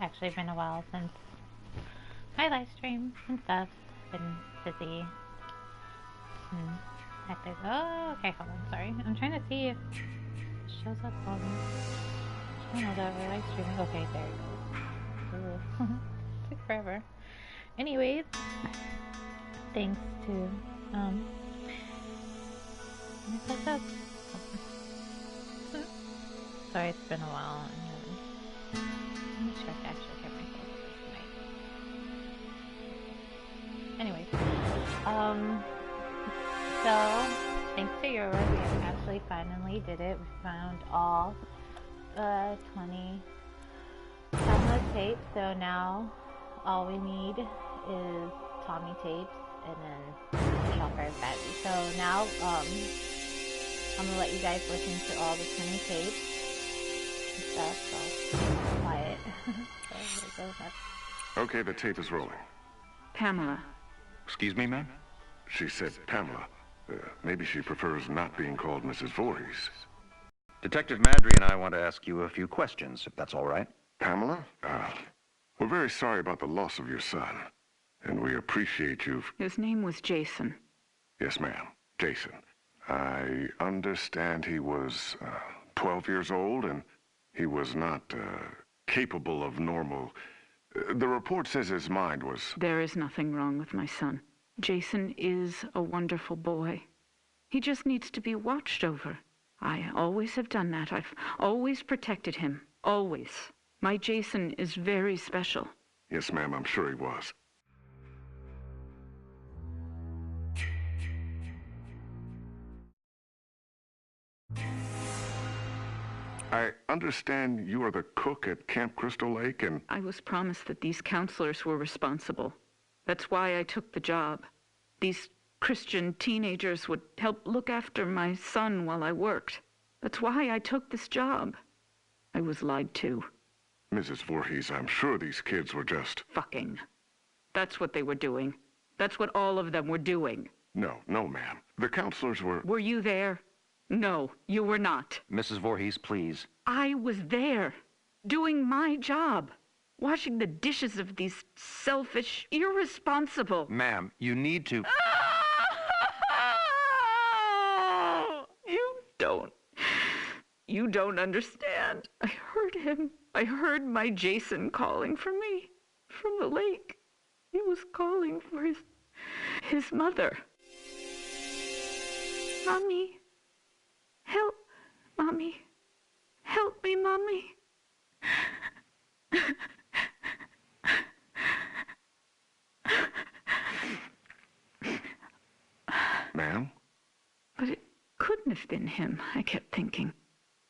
actually been a while since my live stream and stuff. Been busy. Hectic. Oh, okay, hold on, sorry. I'm trying to see if it shows up on the channel that we're live streaming. Okay, there it goes. Took forever. Anyways, thanks to, what's up? Sorry, it's been a while. Let me check, actually get myself tonight. Anyways, so thanks to your work, we actually finally did it. We found all 20 Pamela tapes, so now all we need is Tommy tapes and then Shocker Badly. So now I'm gonna let you guys listen to all the 20 tapes and stuff, so quiet. So there goes that. Okay, the tape is rolling. Pamela. Excuse me, ma'am? She said Pamela. Maybe she prefers not being called Mrs. Voorhees. Detective Madry and I want to ask you a few questions, if that's all right. Pamela? We're very sorry about the loss of your son, and we appreciate you. His name was Jason. Yes, ma'am. Jason. I understand he was 12 years old, and he was not capable of normal. The report says his mind was... There is nothing wrong with my son. Jason is a wonderful boy. He just needs to be watched over. I always have done that. I've always protected him. Always. My Jason is very special. Yes, ma'am, I'm sure he was. I understand you are the cook at Camp Crystal Lake, and... I was promised that these counselors were responsible. That's why I took the job. These Christian teenagers would help look after my son while I worked. That's why I took this job. I was lied to. Mrs. Voorhees, I'm sure these kids were just... Fucking. That's what they were doing. That's what all of them were doing. No, ma'am. The counselors were... Were you there? No, you were not. Mrs. Voorhees, please. I was there, doing my job, washing the dishes of these selfish, irresponsible... Ma'am, you need to... You don't understand. I heard him. I heard my Jason calling for me from the lake. He was calling for his mother. Mommy. Help, Mommy. Help me, Mommy. Ma'am? But it couldn't have been him, I kept thinking.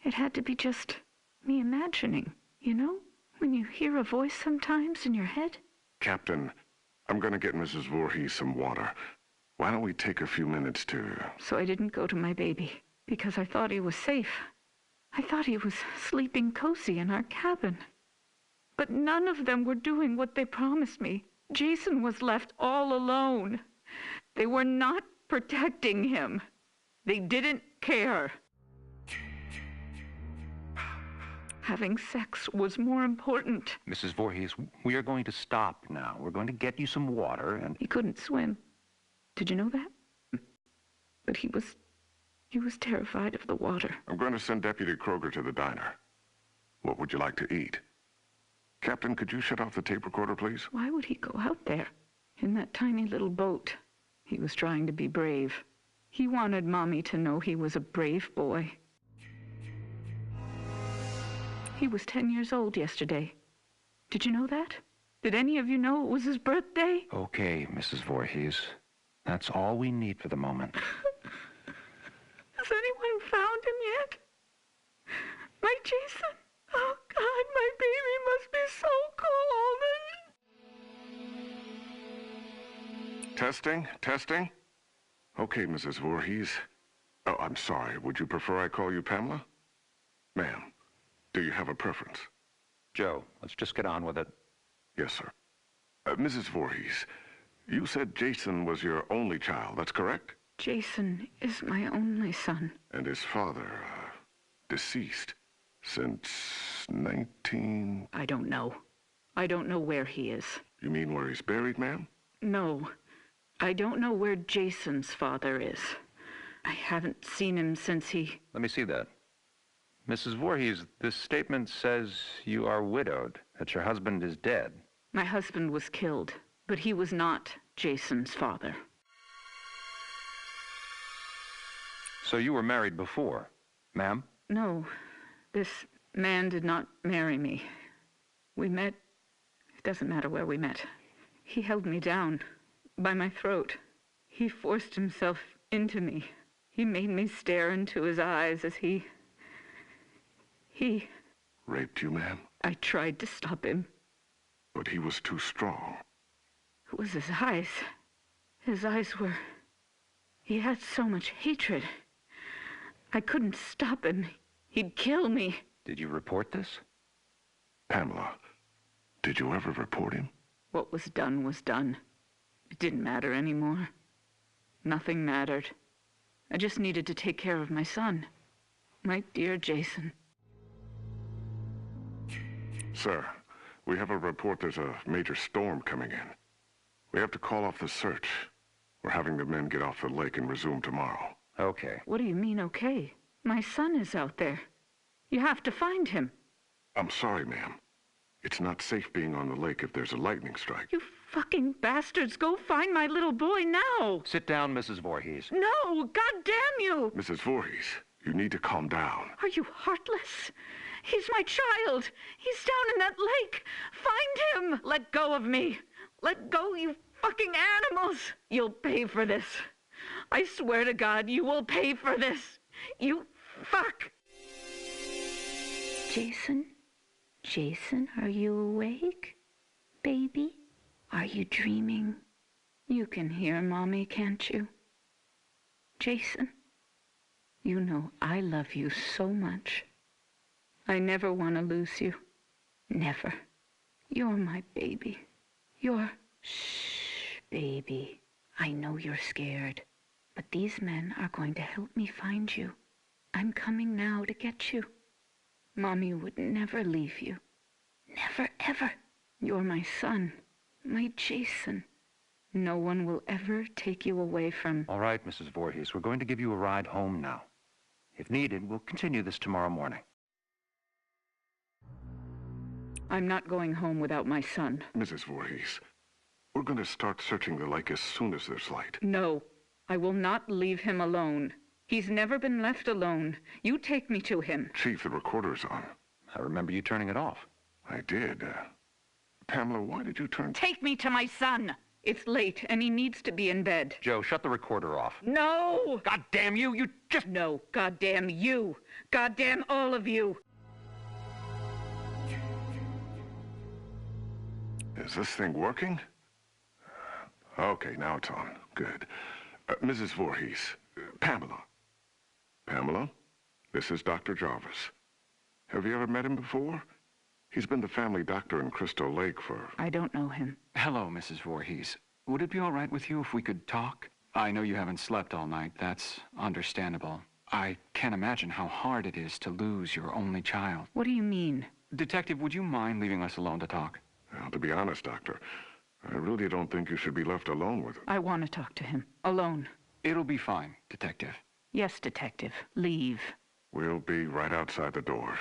It had to be just me imagining, you know? When you hear a voice sometimes in your head. Captain, I'm gonna get Mrs. Voorhees some water. Why don't we take a few minutes to... So I didn't go to my baby, because I thought he was safe. I thought he was sleeping cozy in our cabin. But none of them were doing what they promised me. Jason was left all alone. They were not protecting him. They didn't care. Having sex was more important. Mrs. Voorhees, we are going to stop now. We're going to get you some water and... He couldn't swim. Did you know that? But he was terrified of the water. I'm going to send Deputy Kroger to the diner. What would you like to eat? Captain, could you shut off the tape recorder, please? Why would he go out there in that tiny little boat? He was trying to be brave. He wanted Mommy to know he was a brave boy. He was 10 years old yesterday. Did you know that? Did any of you know it was his birthday? Okay, Mrs. Voorhees. That's all we need for the moment. Has anyone found him yet? My Jason? Oh, God, my baby must be so cold. Testing? Okay, Mrs. Voorhees. Oh, I'm sorry. Would you prefer I call you Pamela? Ma'am, do you have a preference? Joe, let's just get on with it. Yes, sir. Mrs. Voorhees, you said Jason was your only child, that's correct? Jason is my only son. And his father, deceased since 19... I don't know. I don't know where he is. You mean where he's buried, ma'am? No, I don't know where Jason's father is. I haven't seen him since he... Let me see that. Mrs. Voorhees, this statement says you are widowed, that your husband is dead. My husband was killed, but he was not Jason's father. So you were married before, ma'am? No, this man did not marry me. We met... It doesn't matter where we met. He held me down by my throat. He forced himself into me. He made me stare into his eyes as he... Raped you, ma'am? I tried to stop him. But he was too strong. It was his eyes. His eyes were... He had so much hatred. I couldn't stop him. He'd kill me. Did you report this? Pamela, did you ever report him? What was done was done. It didn't matter anymore. Nothing mattered. I just needed to take care of my son. My dear Jason. Sir, we have a report there's a major storm coming in. We have to call off the search. We're having the men get off the lake and resume tomorrow. Okay. What do you mean, okay? My son is out there. You have to find him. I'm sorry, ma'am. It's not safe being on the lake if there's a lightning strike. You fucking bastards, go find my little boy now! Sit down, Mrs. Voorhees. No, God damn you! Mrs. Voorhees, you need to calm down. Are you heartless? He's my child. He's down in that lake. Find him. Let go of me. Let go, you fucking animals. You'll pay for this. I swear to God, you will pay for this. You fuck. Jason? Jason, are you awake? Baby? Are you dreaming? You can hear Mommy, can't you? Jason, you know I love you so much. I never want to lose you. Never. You're my baby. You're... Shh, baby. I know you're scared, but these men are going to help me find you. I'm coming now to get you. Mommy would never leave you. Never, ever. You're my son, my Jason. No one will ever take you away from... All right, Mrs. Voorhees, we're going to give you a ride home now. If needed, we'll continue this tomorrow morning. I'm not going home without my son. Mrs. Voorhees, we're going to start searching the lake as soon as there's light. No, I will not leave him alone. He's never been left alone. You take me to him. Chief, the recorder's on. I remember you turning it off. I did. Pamela, why did you turn... Take me to my son! It's late, and he needs to be in bed. Joe, shut the recorder off. No! God damn you! You just... No, goddamn you! Goddamn all of you! Is this thing working? Okay, now it's on. Good. Mrs. Voorhees, Pamela. Pamela, this is Dr. Jarvis. Have you ever met him before? He's been the family doctor in Crystal Lake for... I don't know him. Hello, Mrs. Voorhees. Would it be all right with you if we could talk? I know you haven't slept all night. That's understandable. I can't imagine how hard it is to lose your only child. What do you mean? Detective, would you mind leaving us alone to talk? Well, to be honest, Doctor, I really don't think you should be left alone with him. I want to talk to him. Alone. It'll be fine, Detective. Yes, Detective. Leave. We'll be right outside the door,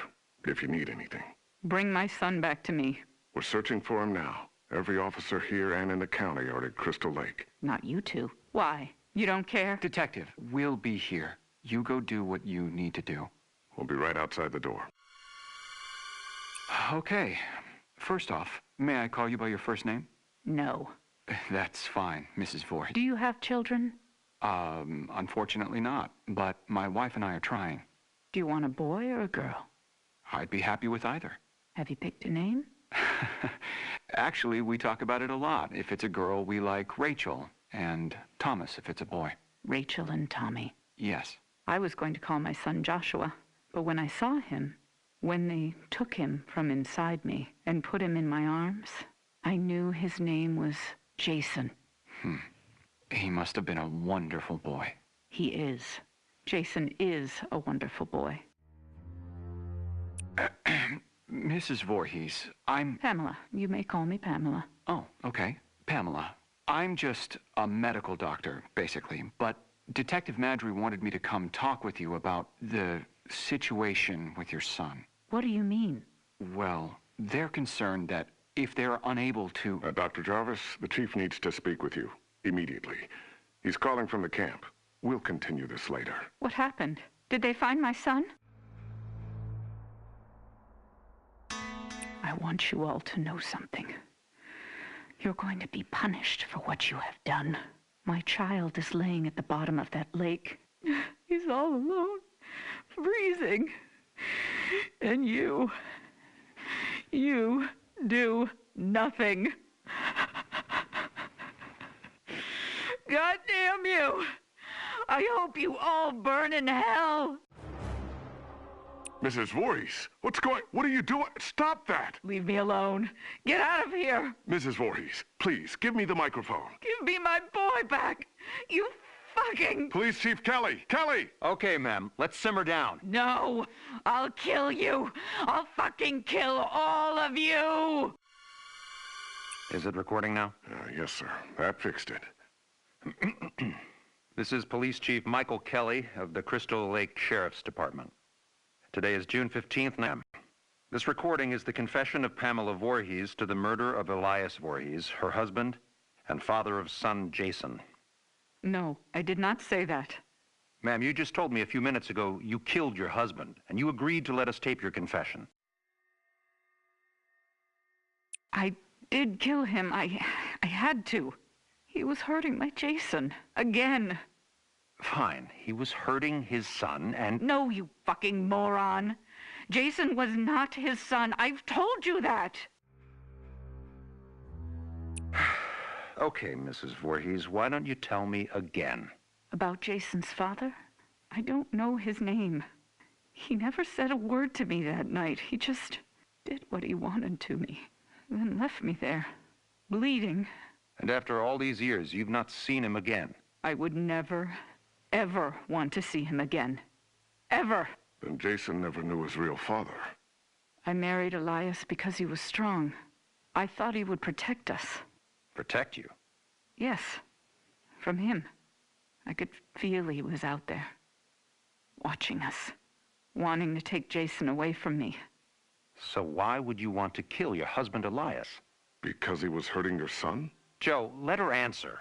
if you need anything. Bring my son back to me. We're searching for him now. Every officer here and in the county are at Crystal Lake. Not you two. Why? You don't care? Detective, we'll be here. You go do what you need to do. We'll be right outside the door. Okay. First off, may I call you by your first name? No. That's fine, Mrs. Voorhees. Do you have children? Unfortunately not, but my wife and I are trying. Do you want a boy or a girl? I'd be happy with either. Have you picked a name? Actually, we talk about it a lot. If it's a girl, we like Rachel, and Thomas if it's a boy. Rachel and Tommy. Yes. I was going to call my son Joshua, but when I saw him, when they took him from inside me and put him in my arms, I knew his name was Jason. He must have been a wonderful boy. He is. Jason is a wonderful boy. Mrs. Voorhees, I'm... Pamela. You may call me Pamela. Oh, okay. Pamela. I'm just a medical doctor, basically. But Detective Madry wanted me to come talk with you about the situation with your son. What do you mean? Well, they're concerned that if they're unable to... Dr. Jarvis, the chief needs to speak with you immediately. He's calling from the camp. We'll continue this later. What happened? Did they find my son? I want you all to know something. You're going to be punished for what you have done. My child is laying at the bottom of that lake. He's all alone, freezing. And you do nothing. God damn you! I hope you all burn in hell! Mrs. Voorhees, what are you doing? Stop that! Leave me alone. Get out of here! Mrs. Voorhees, please, give me the microphone. Give me my boy back! You fucking... Police Chief Kelly! Kelly! Okay, ma'am. Let's simmer down. No! I'll kill you! I'll fucking kill all of you! Is it recording now? Yes, sir. That fixed it. This is Police Chief Michael Kelly of the Crystal Lake Sheriff's Department. Today is June 15th, ma'am. This recording is the confession of Pamela Voorhees to the murder of Elias Voorhees, her husband, and father of son Jason. No, I did not say that. Ma'am, you just told me a few minutes ago you killed your husband, and you agreed to let us tape your confession. I did kill him. I had to. He was hurting my Jason. Again. Fine. He was hurting his son, and... No, you fucking moron. Jason was not his son. I've told you that. Okay, Mrs. Voorhees, why don't you tell me again? About Jason's father? I don't know his name. He never said a word to me that night. He just did what he wanted to me, then left me there, bleeding. And after all these years, you've not seen him again? I would never, ever want to see him again. Ever. Then Jason never knew his real father. I married Elias because he was strong. I thought he would protect us. Protect you? Yes, from him. I could feel he was out there, watching us, wanting to take Jason away from me. So why would you want to kill your husband Elias? Because he was hurting your son? Joe, let her answer.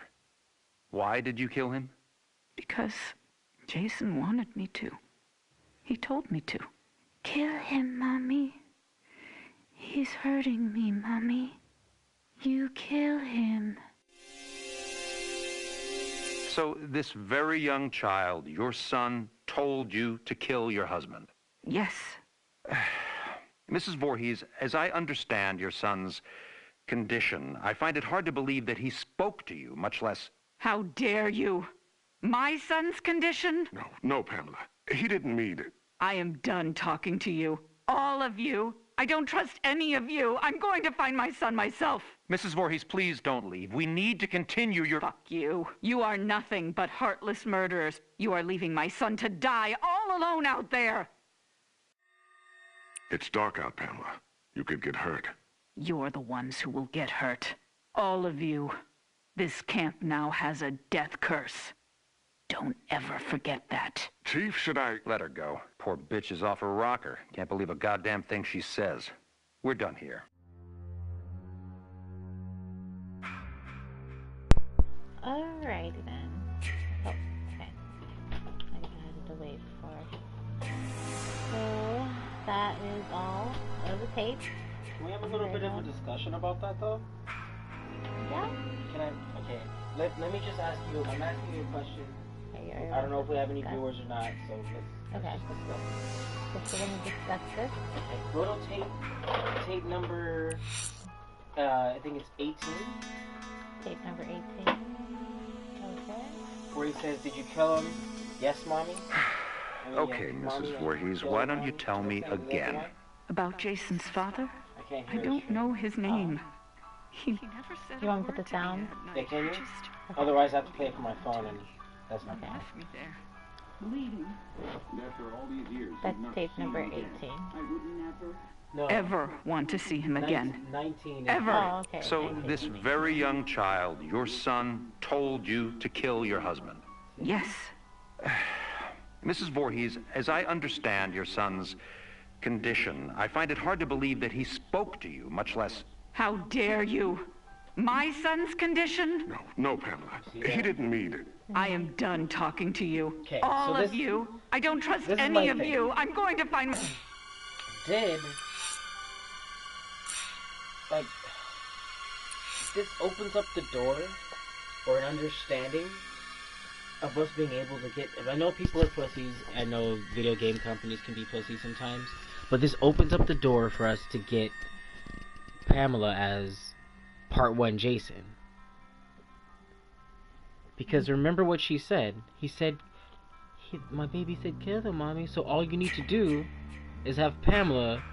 Why did you kill him? Because Jason wanted me to. He told me to. Kill him, Mommy. He's hurting me, Mommy. You kill him. So this very young child, your son, told you to kill your husband? Yes. Mrs. Voorhees, as I understand your son's condition, I find it hard to believe that he spoke to you, much less... How dare you? My son's condition? No, Pamela. He didn't mean it. I am done talking to you. All of you. I don't trust any of you. I'm going to find my son myself. Mrs. Voorhees, please don't leave. We need to continue your... Fuck you. You are nothing but heartless murderers. You are leaving my son to die all alone out there. It's dark out, Pamela. You could get hurt. You're the ones who will get hurt. All of you. This camp now has a death curse. Don't ever forget that. Chief, should I... Let her go. Poor bitch is off her rocker. Can't believe a goddamn thing she says. We're done here. Alrighty then. Oh, okay. I had to wait for... So, that is all of the tapes. Can we have a little bit of a discussion about that, though? Yeah. Can I? Okay. Let me just ask you. I'm asking you a question. Okay, I don't know if we have any viewers or not, so let's just go. So we're going to discuss this. Okay. Go to tape number, I think it's 18. Tape number 18. Okay. Where he says, "Did you kill him?" "Yes, Mommy." Okay, Mrs. Voorhees, why don't you tell me again? About Jason's father? I can't I hear don't know his name. He never said You want me to put this down? Yeah, can you? Otherwise, I have to play it from my phone, and that's not Okay. fun. Me there. Bleeding. That's tape number 18. I would never No. ever want to see him again. 19. Ever. Oh, okay. So this very young child, your son, told you to kill your husband? Yes. Mrs. Voorhees, as I understand your son's condition, I find it hard to believe that he spoke to you, much less... How dare you? My son's condition? No, Pamela. He didn't mean it. I am done talking to you. Okay, All so of this- you. I don't trust this is any my of thing. you. I'm going to find... Did like this opens up the door for an understanding of us being able to get. I know people are pussies. I know video game companies can be pussies sometimes, but this opens up the door for us to get Pamela as Part 1 Jason. Because remember what she said. He said, my baby said kill him, mommy. So all you need to do is have Pamela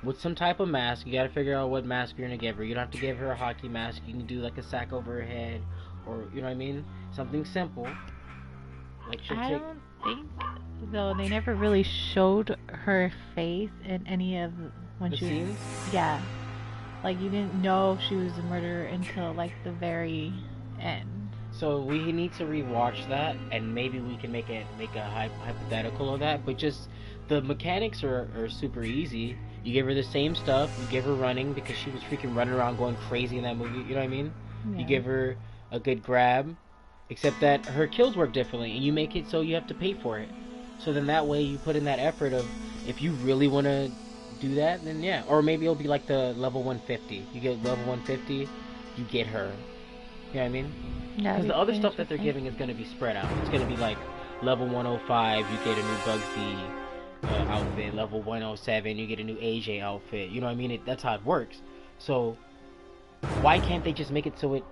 with some type of mask. You gotta figure out what mask you're gonna give her. You don't have to give her a hockey mask. You can do like a sack over her head, or you know what I mean, something simple. Like she'll I take. don't think, though, they never really showed her face in any of when The she scenes? was, yeah, like you didn't know she was a murderer until like the very end. So we need to rewatch that, and maybe we can make a hypothetical of that. But just the mechanics are super easy. You give her the same stuff. You give her running because she was freaking running around going crazy in that movie. You know what I mean? Yeah. You give her a good grab, except that her kills work differently, and you make it so you have to pay for it. So then that way you put in that effort of, if you really want to do that, then yeah. Or maybe it'll be like the level 150. You get level 150, you get her. You know what I mean? Because the other stuff that they're giving is going to be spread out. It's going to be like level 105, you get a new Bugsy outfit. Level 107, you get a new AJ outfit. You know what I mean? That's how it works. So why can't they just make it so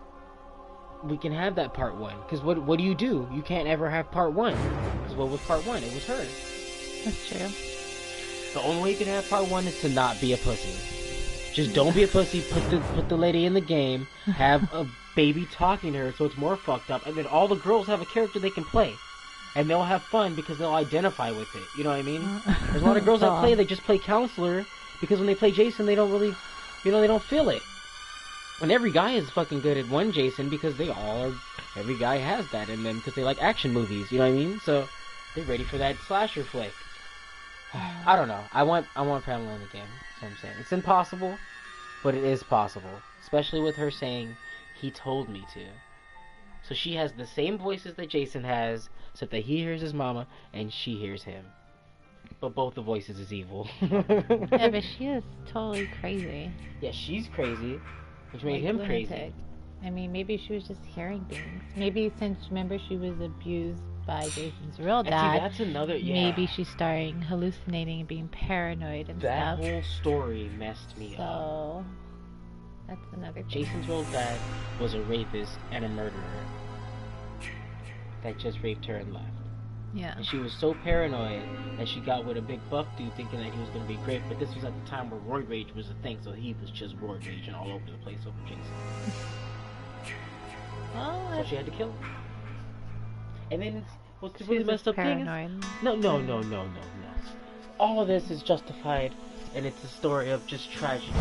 we can have that part 1? Because what do? You can't ever have part 1. Because what was part 1? It was her. That's true. The only way you can have part 1 is to not be a pussy. Just don't be a pussy. Put the lady in the game. Have a baby talking to her, so it's more fucked up. And then all the girls have a character they can play, and they'll have fun because they'll identify with it. You know what I mean? There's a lot of girls that play. They just play counselor because when they play Jason, they don't really, they don't feel it. And every guy is fucking good at one Jason because they all are. Every guy has that in them because they like action movies. You know what I mean? So they're ready for that slasher flick. I don't know. I want Pamela in the game. That's what I'm saying. It's impossible, but it is possible. Especially with her saying, he told me to. So she has the same voices that Jason has, except that he hears his mama and she hears him. But both the voices is evil. Yeah, but she is totally crazy. Yeah, she's crazy, which made Like him lunatic. crazy. I mean, maybe she was just hearing things. Maybe since, remember, she was abused by Jason's real And see, dad. that's another. Yeah. Maybe she's starting hallucinating and being paranoid and That stuff. whole story messed me up. So that's another thing. Jason's real dad was a rapist and a murderer that just raped her and left. Yeah. And she was so paranoid that she got with a big buff dude thinking that he was going to be great. But this was at the time where roid rage was a thing, so he was just roid raging all over the place over Jason. Well, So she had to kill him. And then what's the she's really just messed up thing is, paranoid. no. All of this is justified, and it's a story of just tragedy.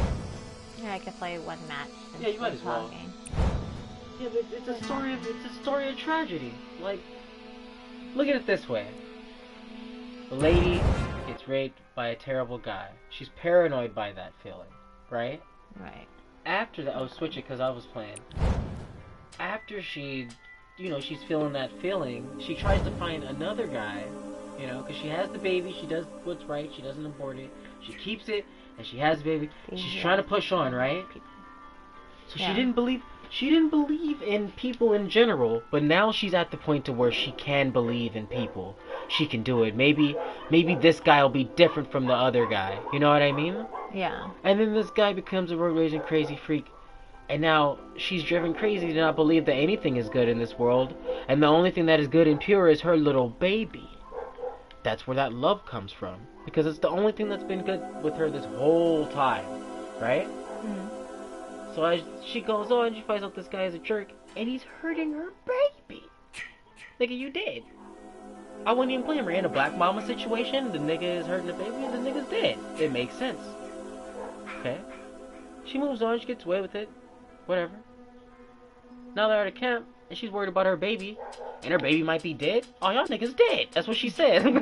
Yeah, I could play one match. Yeah, you might since as well. we're talking. Yeah, but it's a story of tragedy. Like, look at it this way. The lady gets raped by a terrible guy. She's paranoid by that feeling, right? Right. After that, I'll switch it because I was playing. After she, she's feeling that feeling, she tries to find another guy, because she has the baby, she does what's right, she doesn't abort it, she keeps it, and she has the baby. She's Yeah. trying to push on, right? So Yeah. she didn't believe in people in general, but now she's at the point to where she can believe in people. She can do it. Maybe this guy will be different from the other guy. You know what I mean? Yeah. And then this guy becomes a road raging crazy freak. And now she's driven crazy to not believe that anything is good in this world. And the only thing that is good and pure is her little baby. That's where that love comes from. Because it's the only thing that's been good with her this whole time. Right? Mm. So as she goes on, she finds out this guy is a jerk. And he's hurting her baby. Nigga, you did. I wouldn't even blame her. In a black mama situation, the nigga is hurting the baby and the nigga's dead. It makes sense. Okay? She moves on, she gets away with it. Whatever. Now they're at a camp, and she's worried about her baby, and her baby might be dead. Oh, y'all niggas dead. That's what she said. And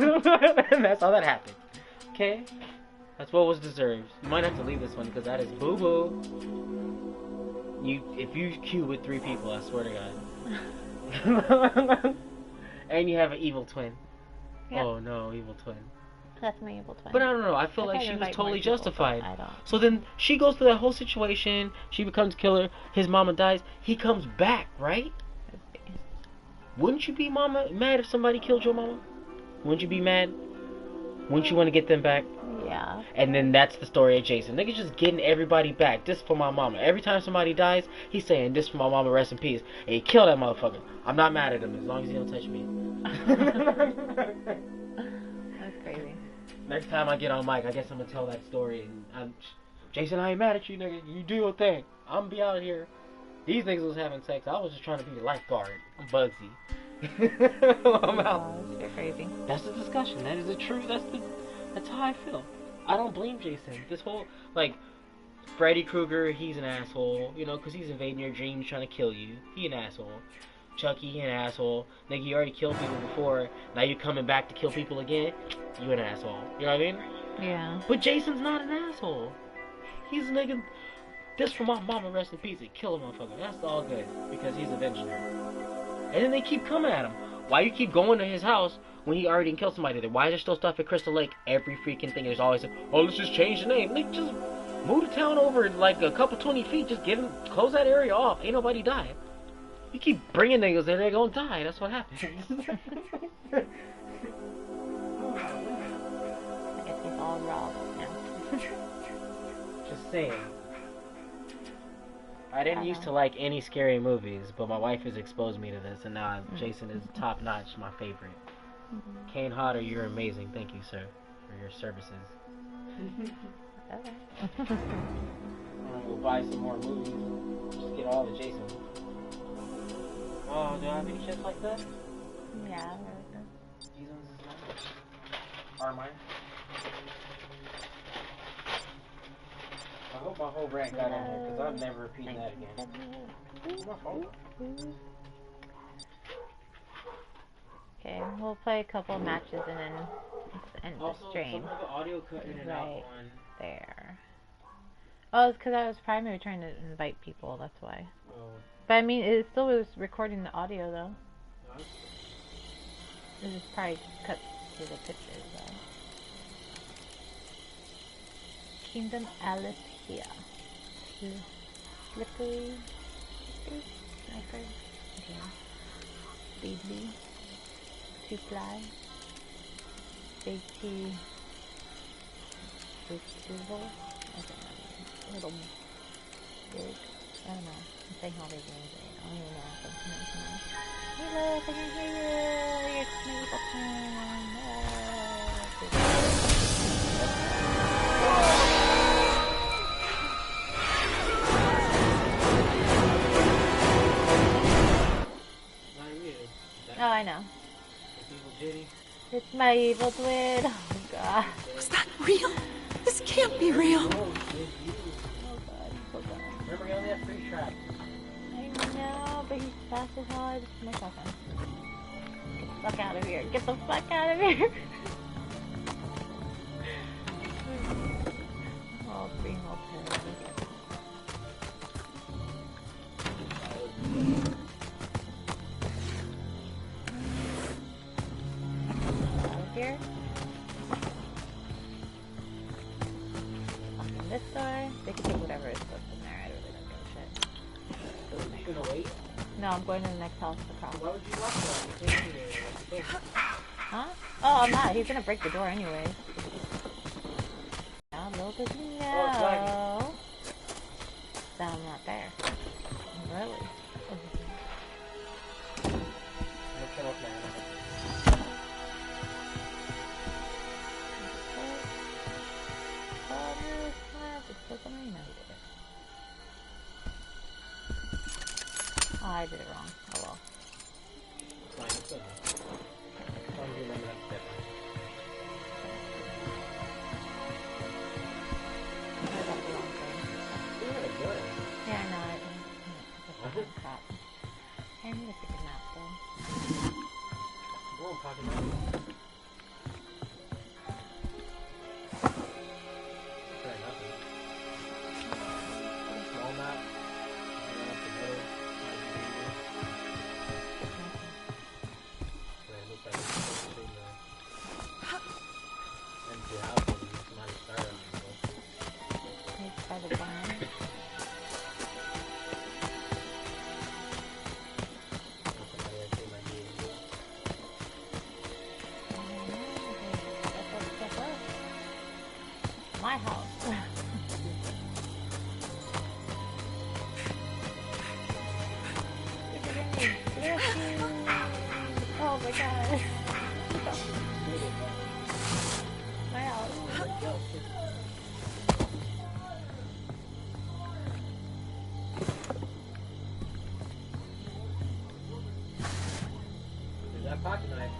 that's how that happened. Okay? That's what was deserved. You might have to leave this one, because that is boo-boo. If you queue with 3 people, I swear to God. And you have an evil twin. Yep. Oh no, evil twin. That's my evil twin. But I don't know. I feel like she was totally justified. So then she goes through that whole situation. She becomes killer. His mama dies. He comes back, right? Wouldn't you be mad if somebody killed your mama? Wouldn't you be mad? Wouldn't you want to get them back? Yeah. And then that's the story of Jason. Nigga's just getting everybody back. This for my mama. Every time somebody dies, he's saying, this for my mama, rest in peace. And he killed that motherfucker. I'm not mad at him as long as he don't touch me. That's crazy. Next time I get on mic, I guess I'm gonna tell that story. And Jason, I ain't mad at you, nigga. You do your thing. I'm gonna be out here. These niggas was having sex. I was just trying to be a lifeguard. I'm Bugsy. I'm out. You're crazy. That's the discussion. That is the truth. That's how I feel. I don't blame Jason. This whole, like, Freddy Krueger, he's an asshole, you know, because he's invading your dreams trying to kill you. He an asshole. Chucky, he an asshole. Nigga, you already killed people before. Now you coming back to kill people again? You an asshole. You know what I mean? Yeah. But Jason's not an asshole. He's a nigga, this for my mama, rest in peace, and kill a motherfucker. That's all good, because he's avenging her. And then they keep coming at him. Why you keep going to his house when he already killed somebody there? Why is there still stuff at Crystal Lake? Every freaking thing there's always, oh, let's just change the name. Like, just move the town over like a couple 20 feet. Just close that area off. Ain't nobody died. You keep bringing niggas there, they're gonna die. That's what happens. I guess he's all raw now. Just saying. I didn't used to like any scary movies, but my wife has exposed me to this, and now Jason is top notch, my favorite. Kane Hodder, you're amazing. Thank you, sir, for your services. Okay. I'm gonna go buy some more movies. Just get all the Jason. Oh, do I have any shit like that? Yeah. Jason's is mine. Are mine? I hope my whole rant got in there, because I'm never repeating that again. My phone. Okay, we'll play a couple matches and then end the stream. Some of the audio cut in and out Right on... there. Oh, it's because I was primarily trying to invite people, that's why. Oh. But I mean, it still was recording the audio though. Huh? It just probably cut to the pictures though. Kingdom Alice here. Slippery. Sniper. Okay. Speedly. Two fly. Big T. Big Tubal. Okay. Little big. I don't know. I'm saying all these names. I don't even know if I'm pronouncing them. Hey, look, I can hear you. It's me, Pokemon. Oh, I know. It's my evil twin. Oh, God. Was that real? This can't be real. Oh, God. Oh, God. Remember, he only has 3 traps. I know, but he's fast as hell. I just no fucking. Get the fuck out of here. Get the fuck out of here. Oh, being all terrible. Out of here. Fucking this door. They can take whatever is left in there. I really don't give a shit. You gonna wait? No, I'm going to the next house across. Why would you lock that? Huh? Oh, I'm not. He's gonna break the door anyways. Now look at me now. So I'm not there. Really? Oh, I did it wrong. Oh well. Fine, it's okay. As long as you remember that step. I got the wrong Go on, pocket knife. Try nothing. Small map. My house. Oh my god. My house. There's that pocket knife.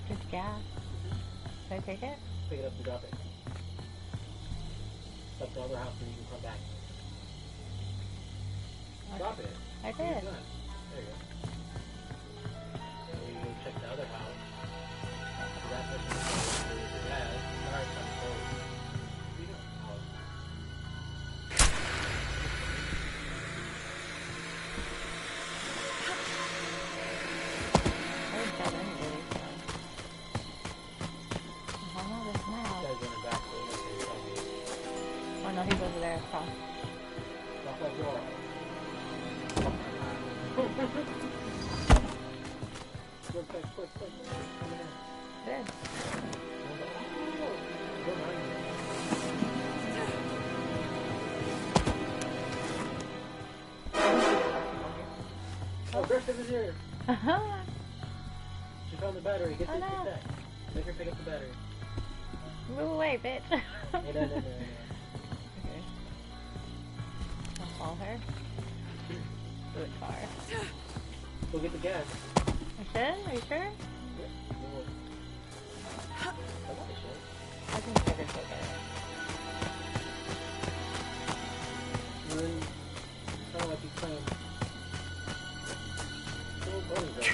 It's gas. Should I take it? Pick it up and drop it. Up the other house and you can come back. Okay. Drop it. I did. There you go. And we go check the other house. That person is going to the gas. Alright, come forward. You know. There's that anyway, so. Oh no, there's my house. This guy's in the back way. Oh no, he's over there across. Drop that door. Quick. Coming in. Good. Oh, Griffin is here. Uh-huh. She found the battery. Get Oh, this, no. get that. Make her pick up the battery. Move away, bitch. Hey, no. Okay. I'll call her. Do it far. Go get the gas. I should? Are you sure? Yeah. I want the shit. I can figure it out. And then, kind of like he's playing. Little bunnies right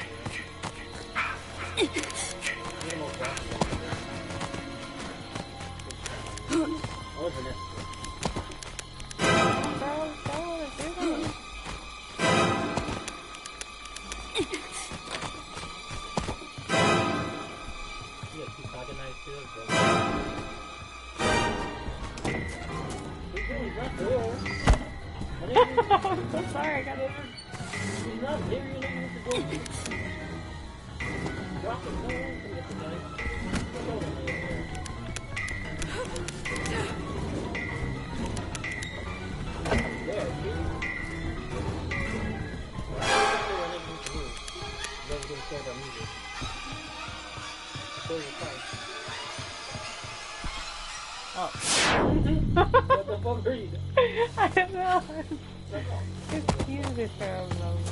here. Animal crossing. I wasn't necessary. Go, do this. You got two pocket knives too. He's not there. I'm so sorry, I got it. He's not there. You don't need to go. Drop it. No, get the knife. Go over there. There, see? Oh. What the fuck are you doing? I don't know. Confused it for a moment.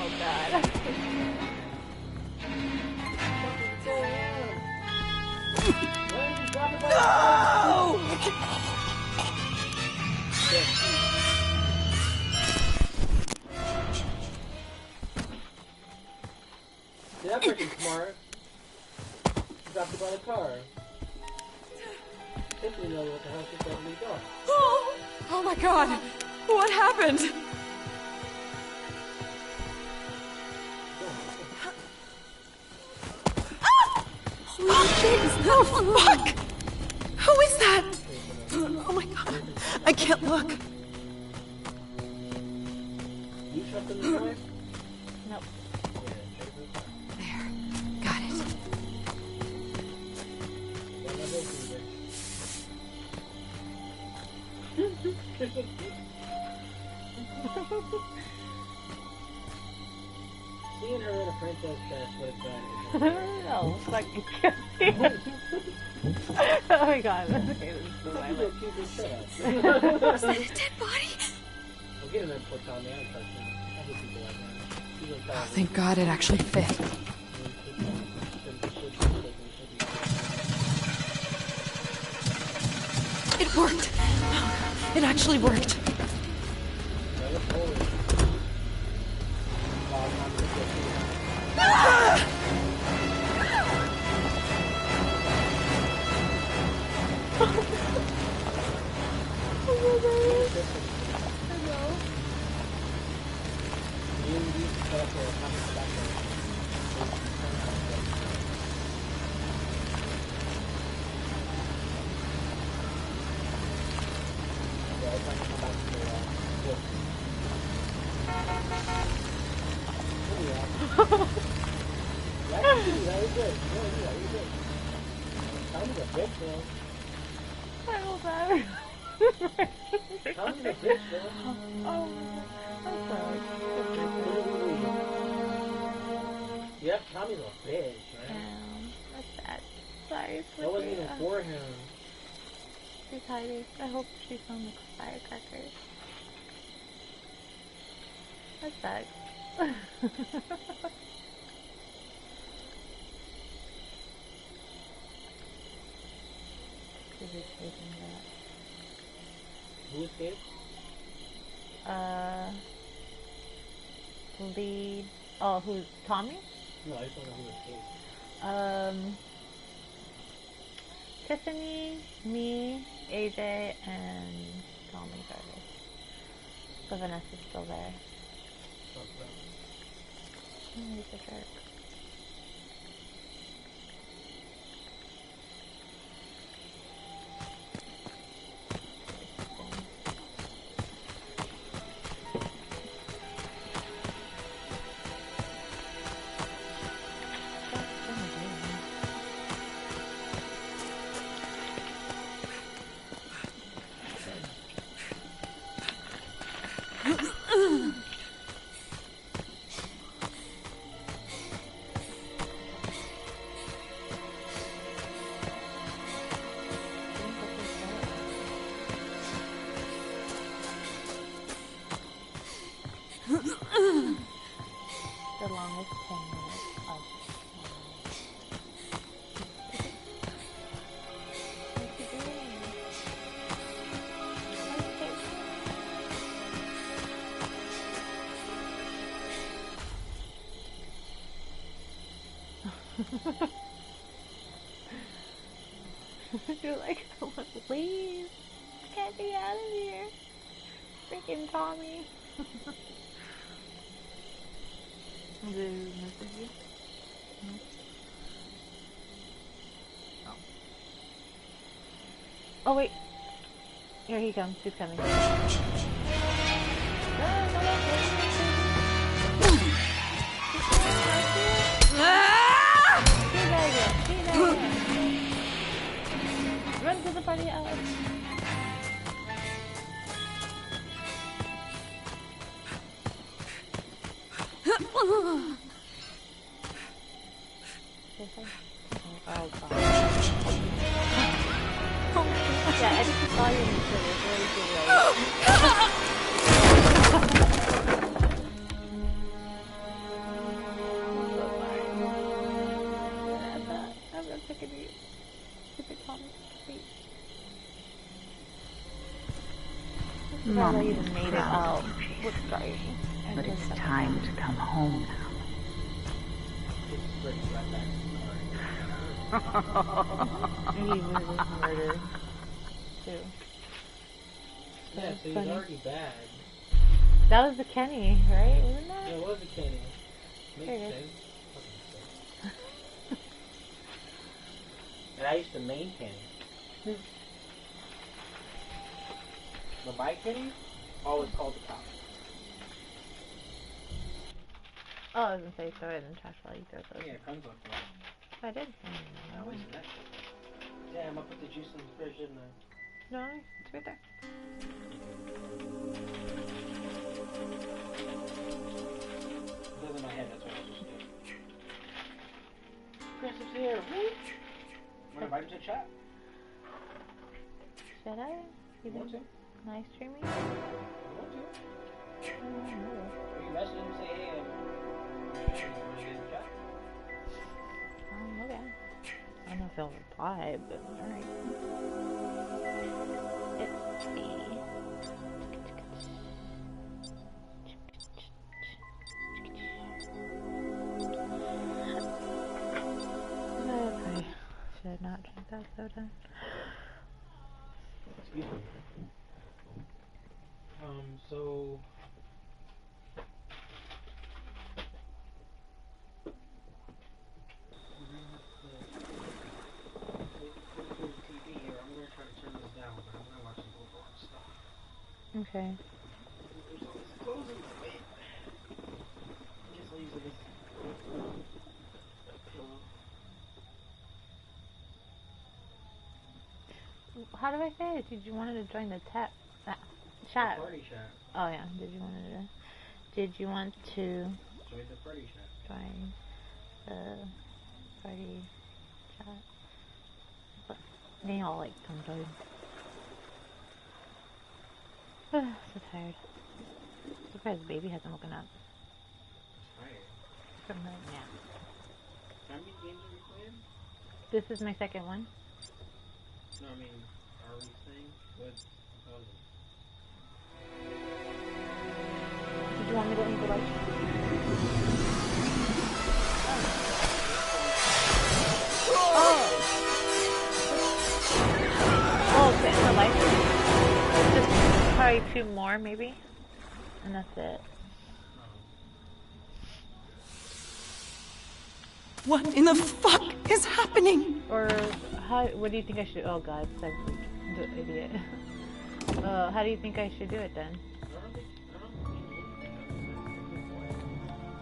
Oh god. See, that person's smart. She dropped it by the car. Tiffany knows what the hell she's going to leave off. Oh my god! What happened? Holy jeez! Oh fuck! Who is that? Oh my god! I I can't look. You shut the door? Nope. There. Got it. Seeing her in a princess dress would have done No, fucking kidding. Oh my god. Okay, this is so violent. Is that a dead body? I'm getting that for Tommy. I don't trust him. I hate people like that. Oh, thank God it actually fit. It worked. It actually worked. Yep, Tommy's a bitch, right? That's sad. Sorry, That wasn't even for him. She's hiding. I hope she's on the firecrackers. That sucks. Who escaped? Lead. Oh, who's Tommy? No, I just don't know who escaped. Tiffany, me, AJ, and Tommy Jarvis. So Vanessa's still there. He's a jerk. The longest 10 minutes of You're like, please, get me out of here. Freaking Tommy. Did he message you? No? Oh wait. Here he comes. He's coming. Run to the party out. Yeah, I just saw you in the trailer. Very good. I'm not picking you. Stupid Tommy. Mom, you even made it out. Sorry. But it's time to come home now. He was murdered too. Yeah, so he's already bad. That was the Kenny, right? Wasn't that? Yeah, it was a Kenny. Makes sense. And I used to main Kenny. The my kitty always called the cops. Oh, I was gonna say throw it in the trash while you throw those. Yeah, comes up. I did. I always do that. Yeah, I'm gonna put the juice in the fridge, didn't I? No, it's right there. It goes in my head, that's what I was just doing. Chris is here, woo! Wanna invite him to chat? Should I? You want to? Live streaming? You want to? Or you message him and say, hey, wanna get in the chat? Okay. I don't know if he'll reply, but alright. It's me. Okay. Should I not drink that soda? Excuse me. So... Okay. How do I say it? Did you want to join the chat? Party chat. Oh yeah. Did you want to Join the party chat. join the party chat? They all like come join. So tired. Surprised the baby hasn't woken up. Tired. From her nap. How many games are we playing? This is my second one. No, I mean, are we playing with puzzles? Did you want me to leave the light? Oh, okay, the light. Just probably 2 more, maybe, and that's it. What in the fuck is happening? Or how? What do you think I should? Oh God, I'm the idiot. How do you think I should do it then?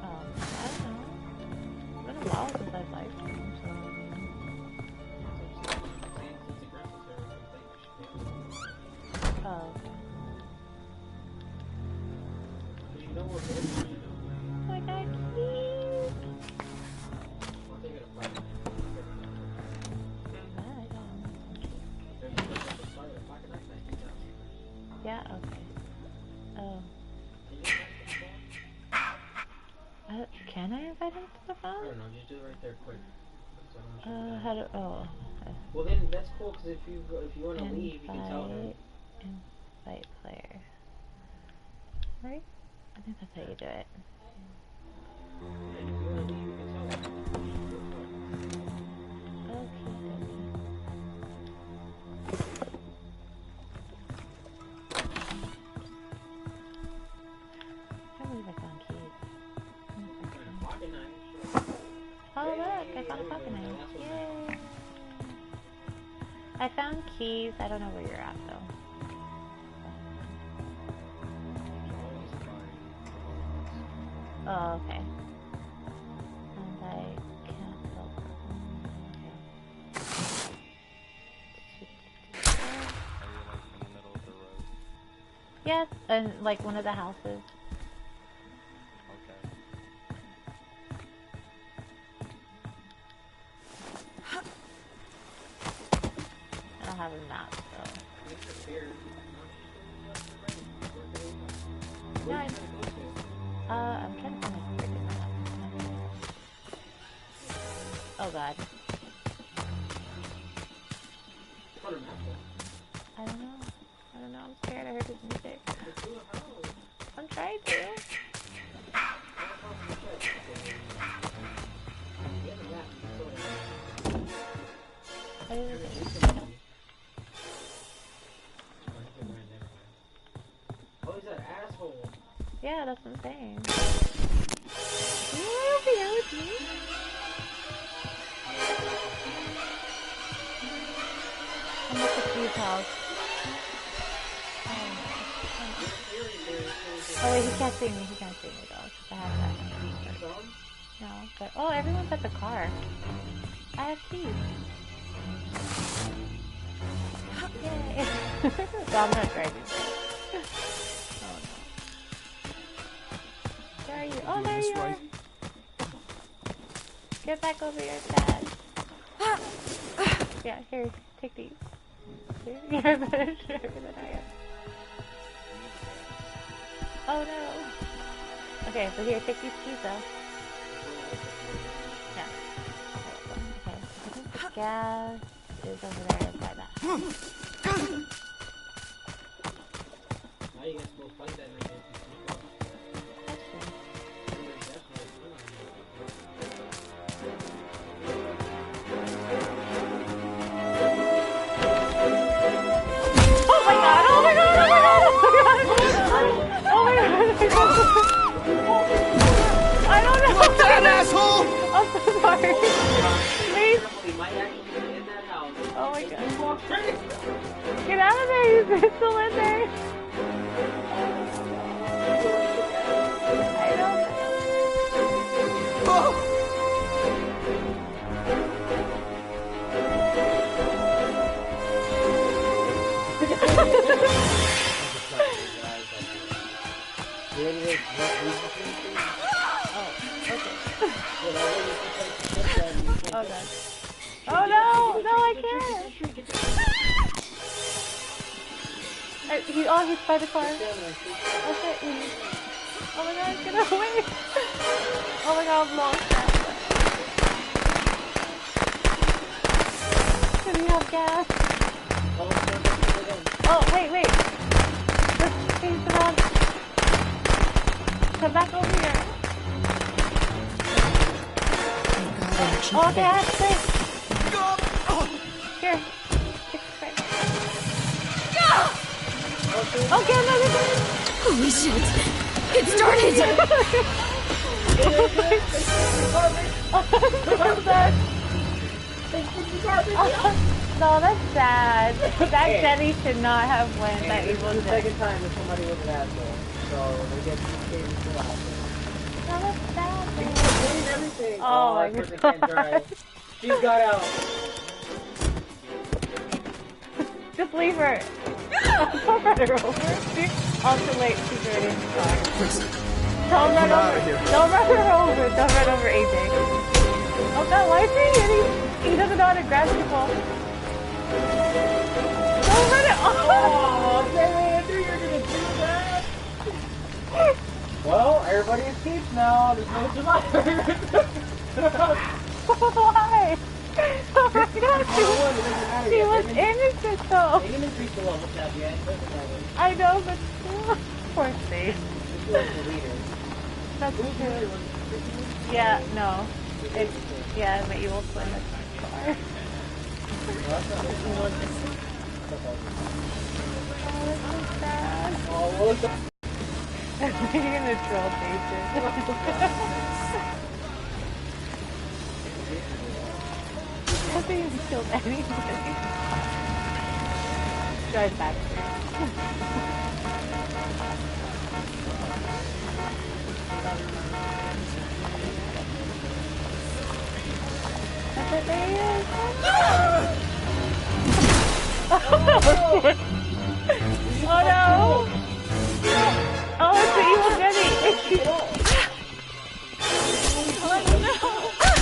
I don't know. It's been a while since I've live streamed, so. Oh, okay. Oh my God, cute. Yeah, okay. Oh. Can I invite him to the phone? I don't know, just do it right there quick. How do, oh. Well then, that's cool, because if you want to leave, you can tell him. Invite player. Right? I think that's how you do it. And if you want to leave, you can tell him. Oh look, I found a pocket knife. Yay! I found keys. I don't know where you're at though. Oh, okay. And I can't go. Yes, and like one of the houses. I don't have a map, so. No, I'm trying to find my freaking map. Oh God. I don't know. I'm scared. I heard his music. I'm trying to. Oh, he's an asshole. Yeah, that's what I'm saying. I'm at the Steve's house. Oh wait, he can't see me. He can't see me though. 'Cause I have that. No, but oh, everyone's at the car. I have keys. Yay! So I'm not driving. Oh no. Where are you? Oh, there you are. Get back over here, Dad. Yeah, here, take these. You're better than I am. Oh no. Okay, so here, take these keys though. Yeah. Okay, I think the gas is over there by that. Now you guys will fight that right now. Oh my god, oh my god, oh my god, oh my god, oh my god, I don't know. Fuck that asshole! I'm so sorry. Please. He might actually be in that house. Oh my god. Get out of there, he's still in there. I don't know. Oh! Oh god. Oh no! No, I can't! He's by the car. Okay. Oh my god, get away! Oh my god, I'm lost now. Do we have gas? Oh, wait. Let's change around. Come back over here. Oh, okay, I have space. Here. Okay, another one. Holy shit! It started! No, that's sad. That Jenny should not have went. That evil It's the Jenny. second time that somebody was an asshole. So they get cases for that. No, that's sad. Clean everything. Oh my that person god. can't drive. She's got out. Just leave her. Don't run her over. Oh, too late. She's already in the car. Don't run over. Don't run her over. Don't run over AJ. Oh god, why is he hitting? He doesn't know how to grab people. Don't run it off. Oh, Jamie, I knew you were gonna do that. Well, everybody escapes now. There's no survivors. Why? Oh my god, she was innocent though. They can increase the level tab yet. It doesn't matter. I know, but still. Poor thing. This was the leader. That's Who's the true. leader? Yeah, no. It's, yeah, my evil twin that's in the car. Well, that's not this one. Oh, that's so sad. Oh, what was that? You're gonna troll Jason. Hasn't even killed anybody. Drive back there. That's it, there he is. Oh no! Oh, it's the evil Jenny! Oh no!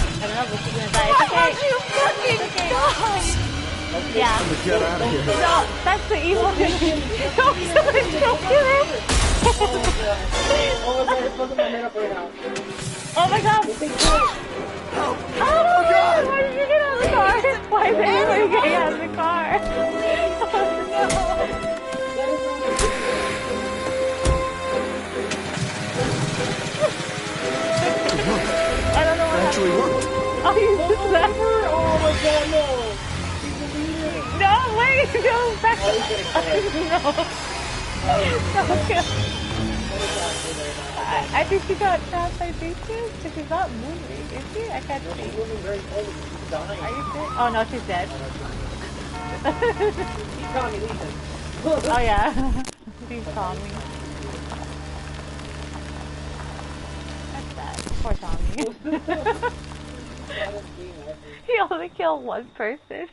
I don't know, but she's gonna die. It's okay. You fucking die! Yeah. Get out of here. No, that's the evil Jenny. Don't kill him! Don't kill him! Oh my god, it's fucking my head up right now. Oh my god! Oh god! Why did you get out of the car? Why is everybody getting out of the car? Oh no! I don't know what Actually worked. Oh, you just left her? Oh my god, no! No, wait! No, back Oh, he's gonna kill her. No! Don't kill. I think she got trapped by beaches because she's not moving, is she? I can't see. She's moving very slowly. She's dying. Are you sure? Oh no, she's dead. He's Tommy, leave him. Oh yeah. She's Tommy. that. Poor Tommy. He only killed one person.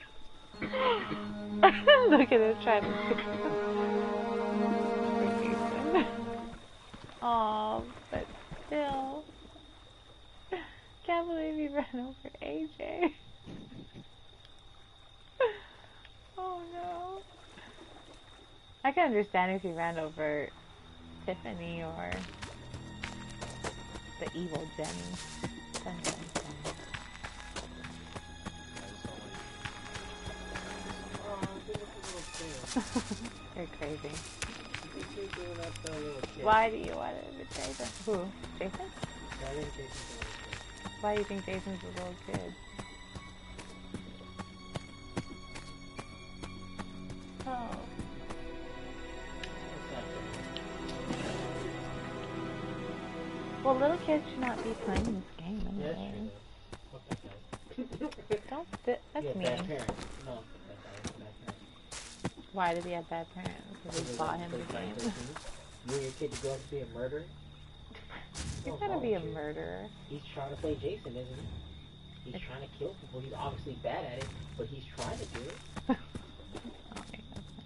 Look at him trying to fix it. Oh, but still. Can't believe he ran over AJ. Oh no. I can understand if he ran over Tiffany or the evil Jenny. You're crazy. Why do you want to betray them? Who? Jason? Why do you think Jason's a little kid? Oh. Well, little kids should not be playing this game anyway. Don't. That's mean. No. Why did he have bad parents? Because he bought him the game. You and your kid to go out to be a murderer? He's gonna be a murderer. He's trying to play Jason, isn't he? He's trying to kill people. He's obviously bad at it, but he's trying to do it.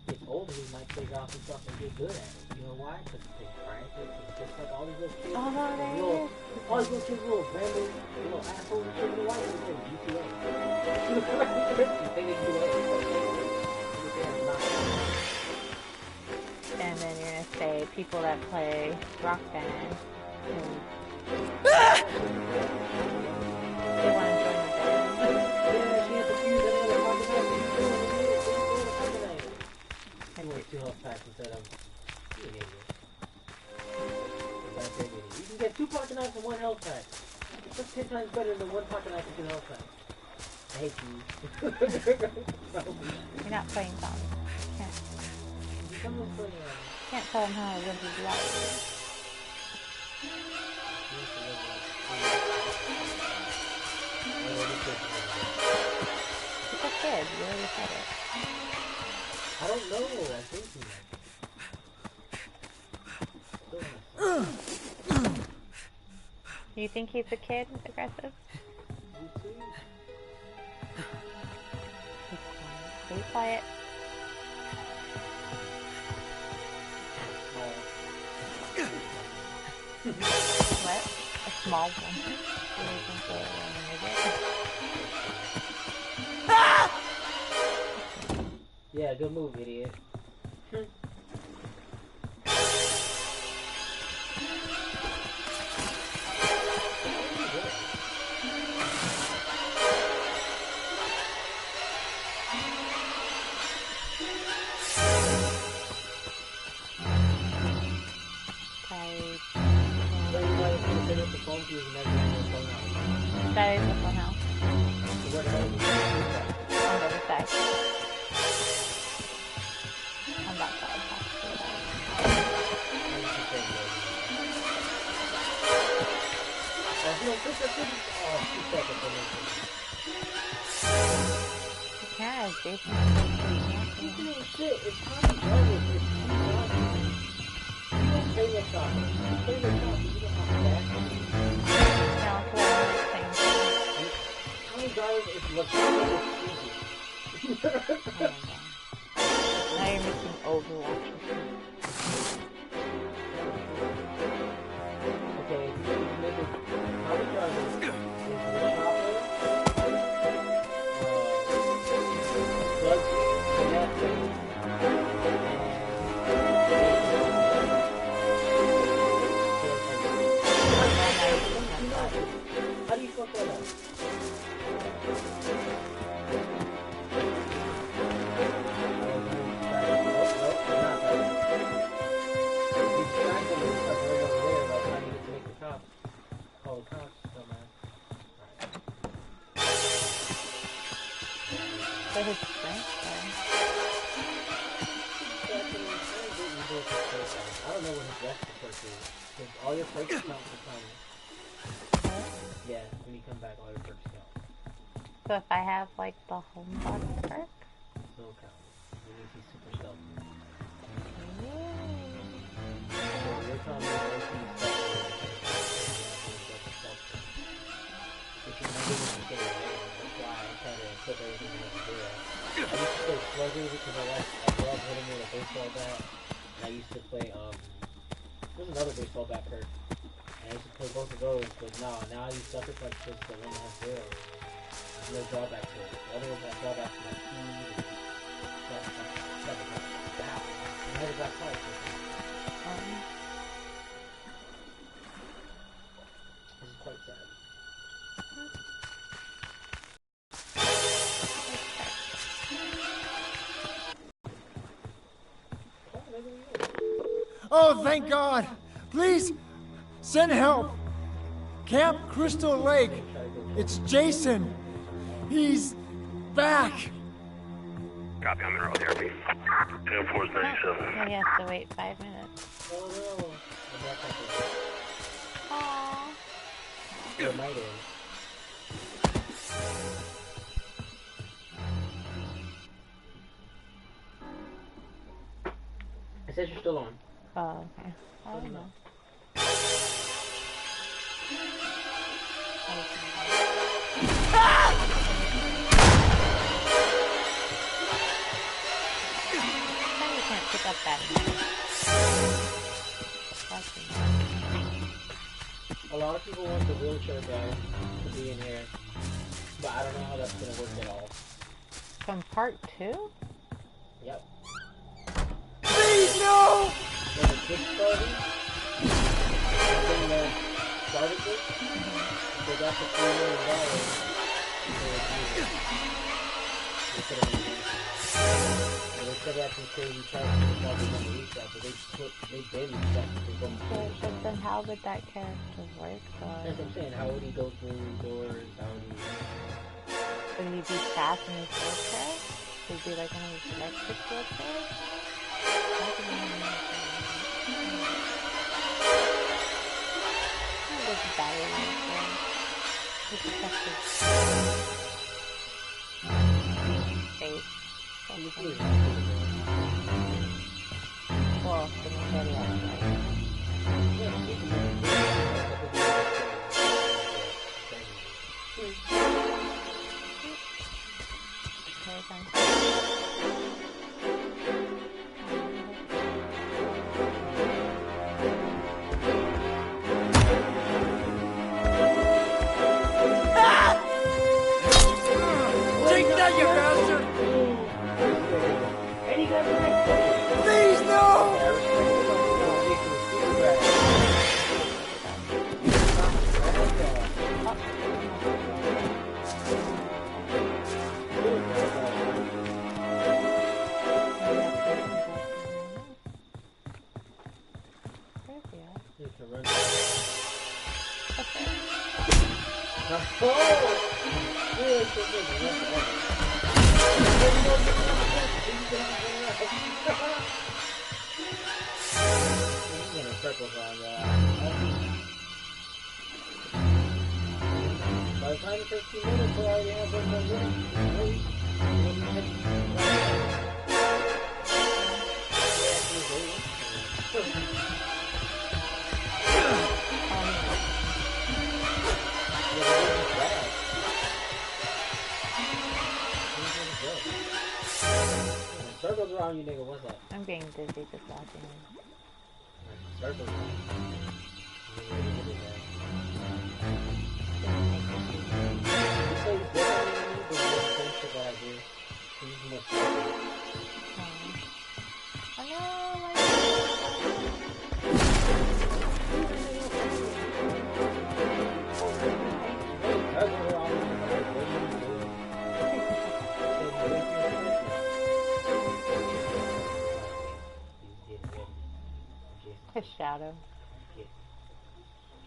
Gets older, he might play off himself and get good at it. You know why? Because they practice. It's just like all these little kids. Oh, no, there he is. All these little kids, little random, little assholes and shit. You know why? They play GTA. You think they can do it? And then you're gonna say people that play Rock Band and they want to join the band. Yeah, she had to fuse another pocket knife. I went 2 health packs instead of you an idiot. You can get 2 pocket knives and 1 health pack. That's 10 times better than 1 pocket knife and 2 health packs. I hate you. You're not playing Tommy. Someone's playing Can't tell him how to live his life. He's a kid. You already said it. I don't know. I think You think he's a kid? Aggressive? Stay quiet. What? A small one. Yeah, good move, idiot. That is the phone house. On the other side. On that side. Yeah, Jason. Shit, it's Tommy Jarvis. It's Tommy Jarvis. You don't play with Tommy. You play with Tommy. You don't have that. Tommy Jarvis is what Tommy is easy. Now you're missing Overwatch. Okay, Tommy Jarvis is the how do you fuck that up? For his strength, I don't know what his rest perk is. Because all your perks count for Tommy. Yeah, when you come back, all your perks count. so if I have like the home body perk, Still count. It means he's super stealthy. So your Tommy is stealthy. was another baseball bat card. And I used to play both of those, but now you sucker punch just the one that has zero. There's no drawback to it. The other ones have drawback to my keys and stuff. And I had a black card. This is quite sad. Oh, thank God. Please, send help. Camp Crystal Lake. It's Jason. He's back. Copy, I'm in road therapy. 10-4-97. Now you have to wait 5 minutes. Oh no. Aww. It might end. It says you're still on. Oh, okay. I don't know. You can't pick up that. A lot of people want the wheelchair guy to be in here, but I don't know how that's gonna work at all. From part 2? Yep. Please, no! When the Kickstarter, the thing that started this, they got the $3 million. They could have been and they said after crazy charges, they probably going to reach that, but they did reach that. But then how would that character work? That's what I'm saying. How would he go through doors? How would he... Would he be fast in his wheelchair? Would he be like one of those electric wheelchairs? This battery wheelchair. It's effective. Face. Well, the machete outside. Take that, you bastard! Please, no! By the time it takes 2 minutes, we'll already have one more minute. Circles around you, nigga. What's up? I'm getting dizzy just watching it. Circles around you. His shadow.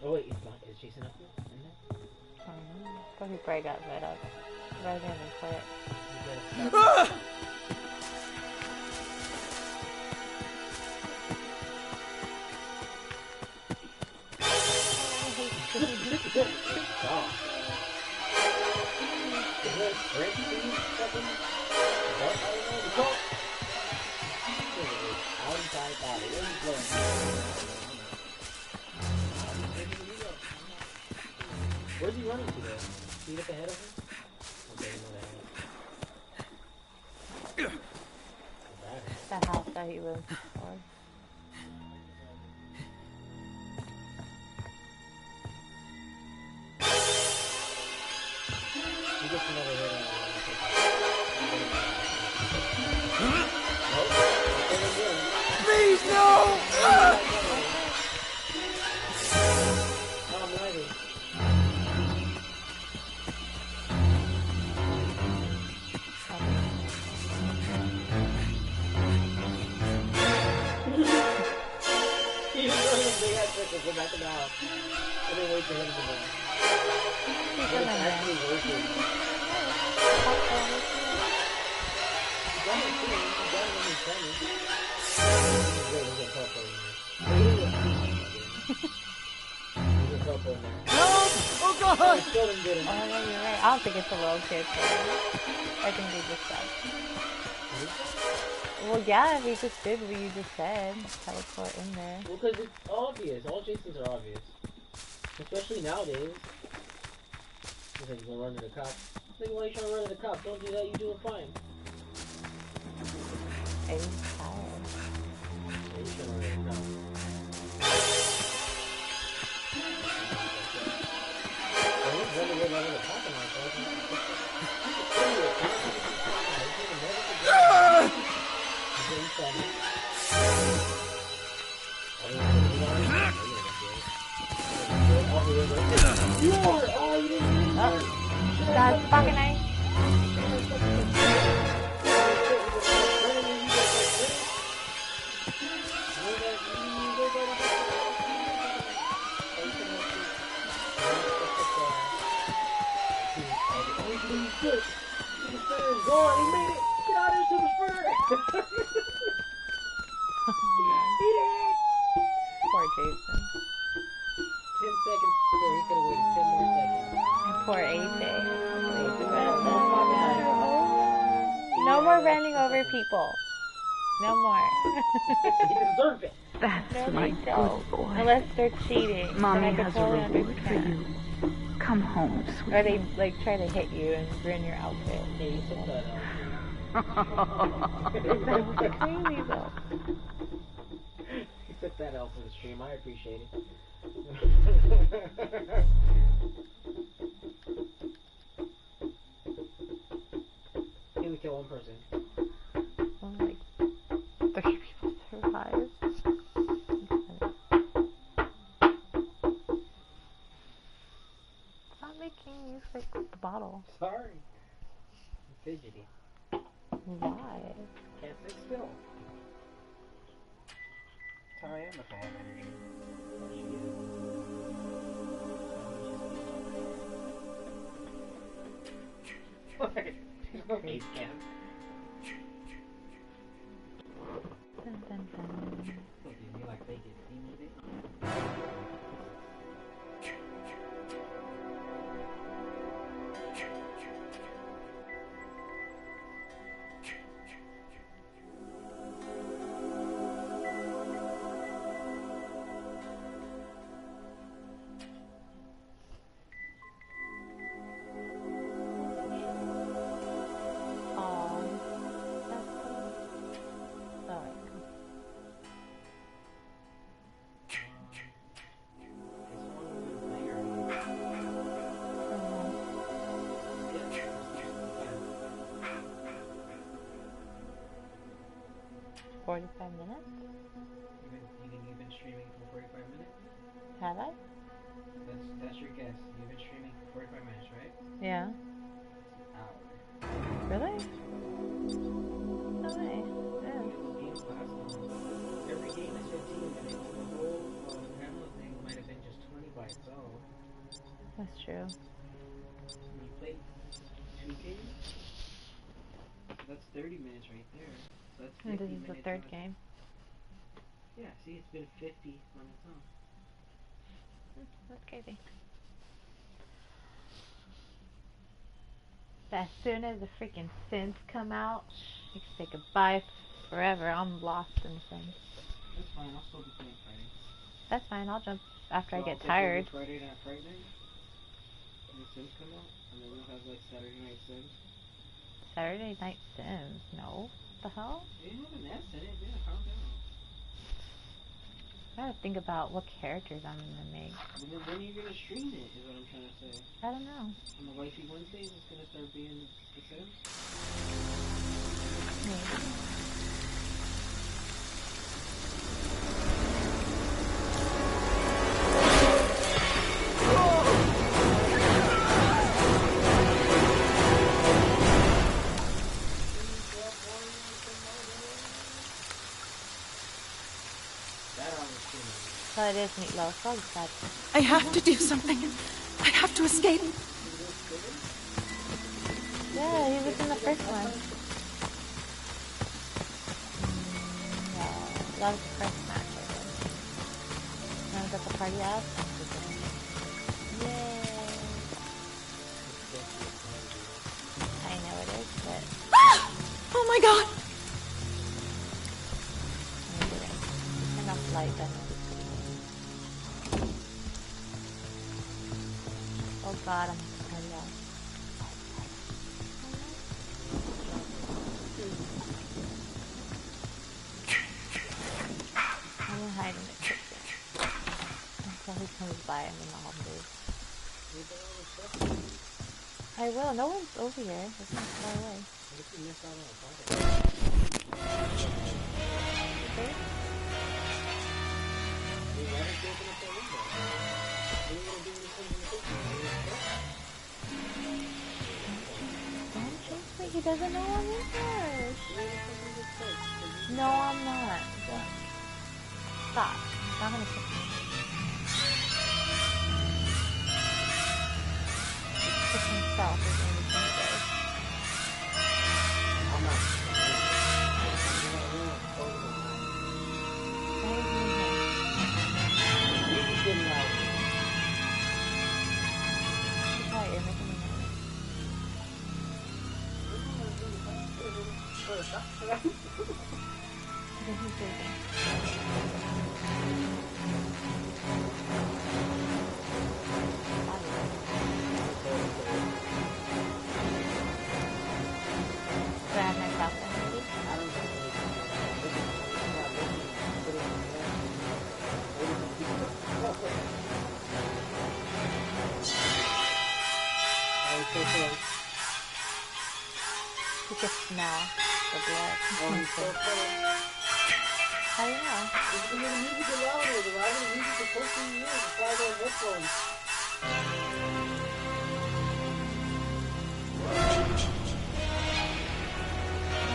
Oh wait, is Jason up there? Probably probably got rid of rather than quit. Where's he running to though? See it up ahead of him? Okay, The house that he lives for. Jason never hit him. Please, no! I'm ready. He's running a big ass circle, go back to the house. And then wait for him to go. It's actually working. He's got it too. He's got it when he's coming. He's great. He's gonna help over there. Help! Oh, God! I still didn't get him. Oh, yeah, you're right. I don't think it's a little kid thing. I think they just said. Well, yeah, if he just did what you just said. Teleport in there. Well, because it's obvious. All Jasons are obvious. Especially nowadays. He's like, you're gonna run to the cops. Like, why are you trying to run to the cops? Don't do that, you're doing fine. He's tired. Yeah, you're trying to run to the cops. Well, he's running away running to the parking lot, so I can... That's fucking nice. Poor Jason. 10 seconds spare. He could have waited 10 more seconds. And poor AJ. No more running over people. No more. He deserved it. That's No, my they don't. good boy. Unless they're cheating. Mommy then I has could totally a reward for understand. you. Come home, sweetie. Or they like try to hit you and ruin your outfit. Yeah, you took that out. That's crazy though. He took that out for the stream. I appreciate it. Hey, we kill one person. Like 3 people survived. Stop making you fix the bottle. Sorry. I'm fidgety. Why? Can't sit still. That's how I am if I have energy. What? Face cam. Dun, dun, dun. What, do you like bacon? Do you need it? Aw. That's so like, This one was bigger. 45 minutes? You've been streaming for 45 minutes? Have I? That's your guess. You've been streaming for 45 minutes, right? Yeah. Hour. Really? No way. Yeah. Games last long. Every game is 15 minutes. The whole Pamela thing might have been just 20 by itself. That's true. You played 2 games? That's 30 minutes right there. So that's 50 And this is the minutes third on- game. Yeah, see, it's been 50 on its own. That's crazy. But as soon as the freaking Sims come out, you can say goodbye forever. I'm lost in the Sims. That's fine, I'll still be playing Friday. That's fine. I'll jump after I So get I'll take tired. over Friday night, when the Sims come out, and then we'll have like Saturday night Sims. Saturday night Sims. No. What the hell? They have an S in it, yeah, calm down. I gotta think about what characters I'm gonna make. When are you gonna stream it, is what I'm trying to say. I don't know. On the Wifey Wednesdays, it's gonna start being the Sims? Maybe. So it is Meatloaf. So excited. I have to do something. I have to escape. Yeah, he was in the first one. No, that was the first match, I think. Then we got the party out. Yay! I know it is, but... Oh my god! Turn off the light, then. Oh god, I'm party out. I'm gonna hide in the kitchen until he comes by and then I'll move. I will. No one's over here. It's not far away. Okay. Don't chase me. He doesn't know I'm in there. No, I'm not. Stop. I'm gonna kick you. Kick himself is the only thing he does. I'm not. Why is he in here? He's just getting out. Be quiet, you're making me nervous. I think he's sleeping. Do I have my shotgun ready? You can smell the blood. Oh, he's so close. How do you know? It's because the music is louder. The louder the music is supposed to be used. It's why they're headphones.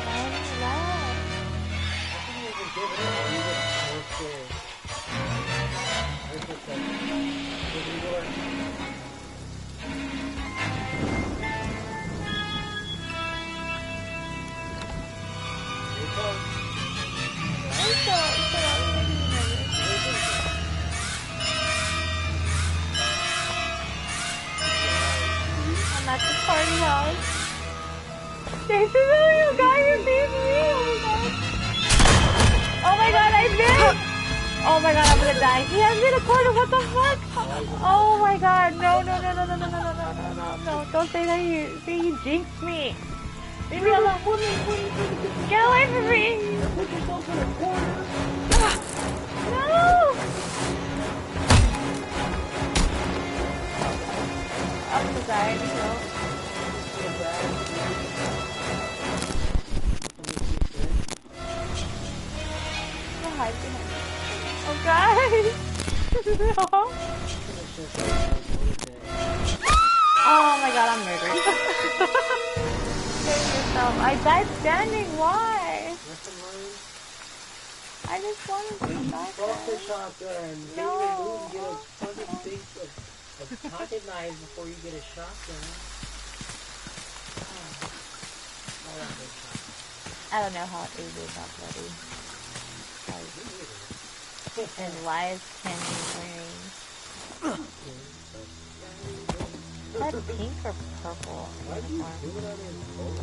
Why is it loud? I think you can give it up. You get more scared. That's what's up. Give me your... I'm at the party house. Jason, oh, you got your baby. Oh my god, I missed. Oh my god, I'm gonna die. He has me in a corner. What the fuck? Oh my god, no, no, no, no, no, no, no, no, no, no, no, no. Don't say that you jinxed me. Leave me alone. Get away from me. Put yourself in a corner. No. I'm gonna die. No. Hide behind me. Oh, guys! No. Oh my god, I'm murdered. Save yourself. I died standing. Why? I just wanted to Cross the shotgun. No. You get a fucking big pocket knife before you get a shotgun. I don't know how it is not ready. And why is Kenny wearing... Is that pink or purple uniform?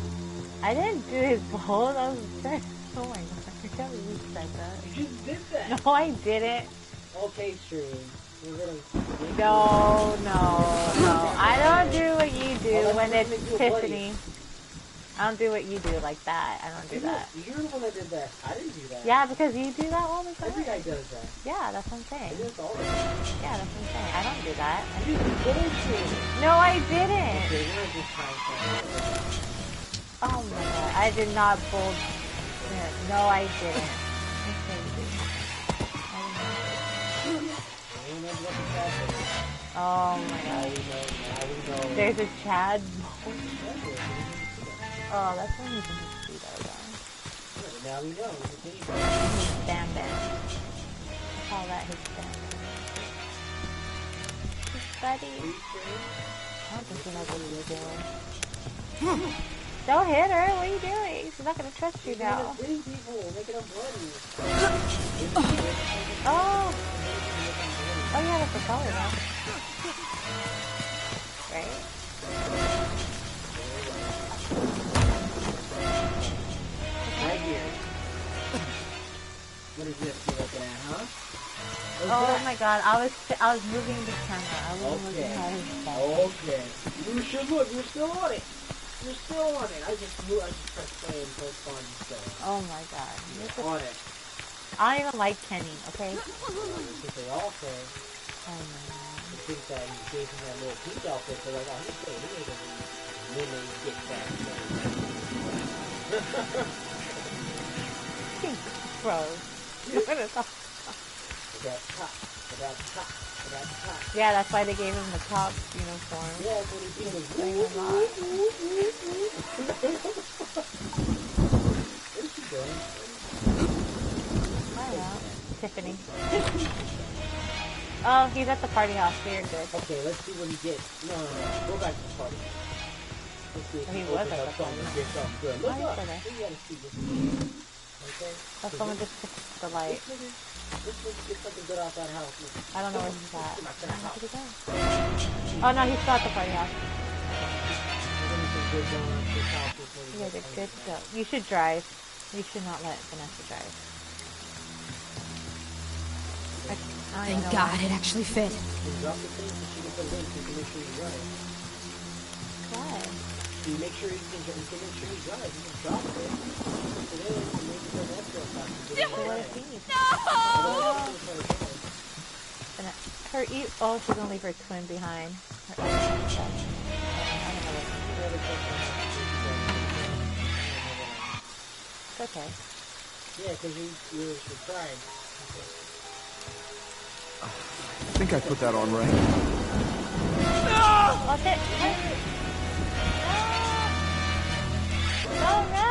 I didn't do his bold. I was upset. Oh my god. I can't believe you said that. You just did that. No, I didn't. Okay, stream. We're gonna... No. I don't do what you do when it's Tiffany. I don't do what you do like that. I don't do that. You're the one that did that. I didn't do that. Yeah, because you do that all the time. Every guy does that. Yeah, that's what I'm saying. I do this all the time. Yeah, that's what I'm saying. I don't do that. You did bullshit. No, I didn't. Okay, we're at this time frame. Oh my god, I did not bull. No, I didn't. I'm crazy. Oh my god. There's a Chad. Oh, that's when he's in his speedo though. Now we know. His Bam Bam. I call that his Bam Bam. His buddy. I don't think he knows what he's doing. Don't hit her. What are you doing? She's not gonna trust you now. Oh. Oh yeah, that's the color now. Right? Right here. What is this you're looking at, huh? Oh my god, I was moving the camera. I was looking at his back. Okay. You should look. You're still on it. You're still on it. I just pressed play and postponed you still. Oh my god. You're on it. I don't even like Kenny, okay? That's what they all say. Oh my god. They think that he's chasing that little pink outfit. They're like, oh, he's great. He ain't gonna really get that. Bro. That's Yeah, that's why they gave him the cop uniform. Yeah, that's what he's doing. Bring him up. What is she doing? I don't know. Tiffany. Oh, he's at the party house, so you're good. Okay, let's see what he gets. No. Go back to the party. Let's see if He was at the party and get something good. Oh, Look he's up. still there. You gotta see this. Okay? Oh, someone just fixed the light. This nigga get something good out that house. I don't know where he's at. Where did he go? Oh no, he's still at the party house. You guys are good to go. You should drive. You should not let Vanessa drive. Thank God it actually fit. Why? You make sure you can make sure you drive. You can drop it. Put it in and maybe put an extra on top. So what if he needs? No! Her oh, she's gonna leave her twin behind. Her other stuff. I don't know what. It's okay. Yeah, because you're trying. I think I put that on right. No! Watch it! No! Oh, no!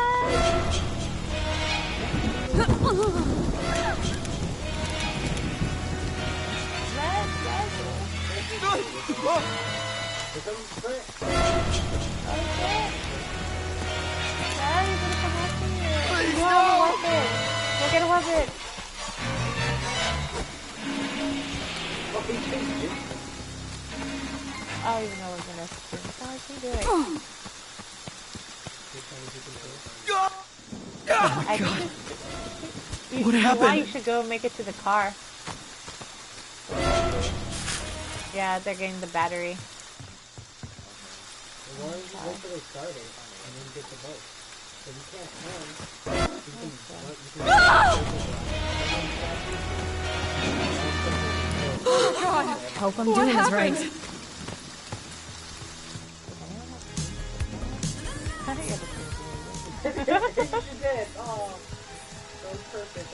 Go get a weapon! I don't even know what Vanessa's doing. How is he doing? Oh my God. What happened? Why you should go make it to the car. Yeah, they're getting the battery. Why don't you wait till they start it and then get the boat? So you can't run. Oh God! Hope I'm doing this right.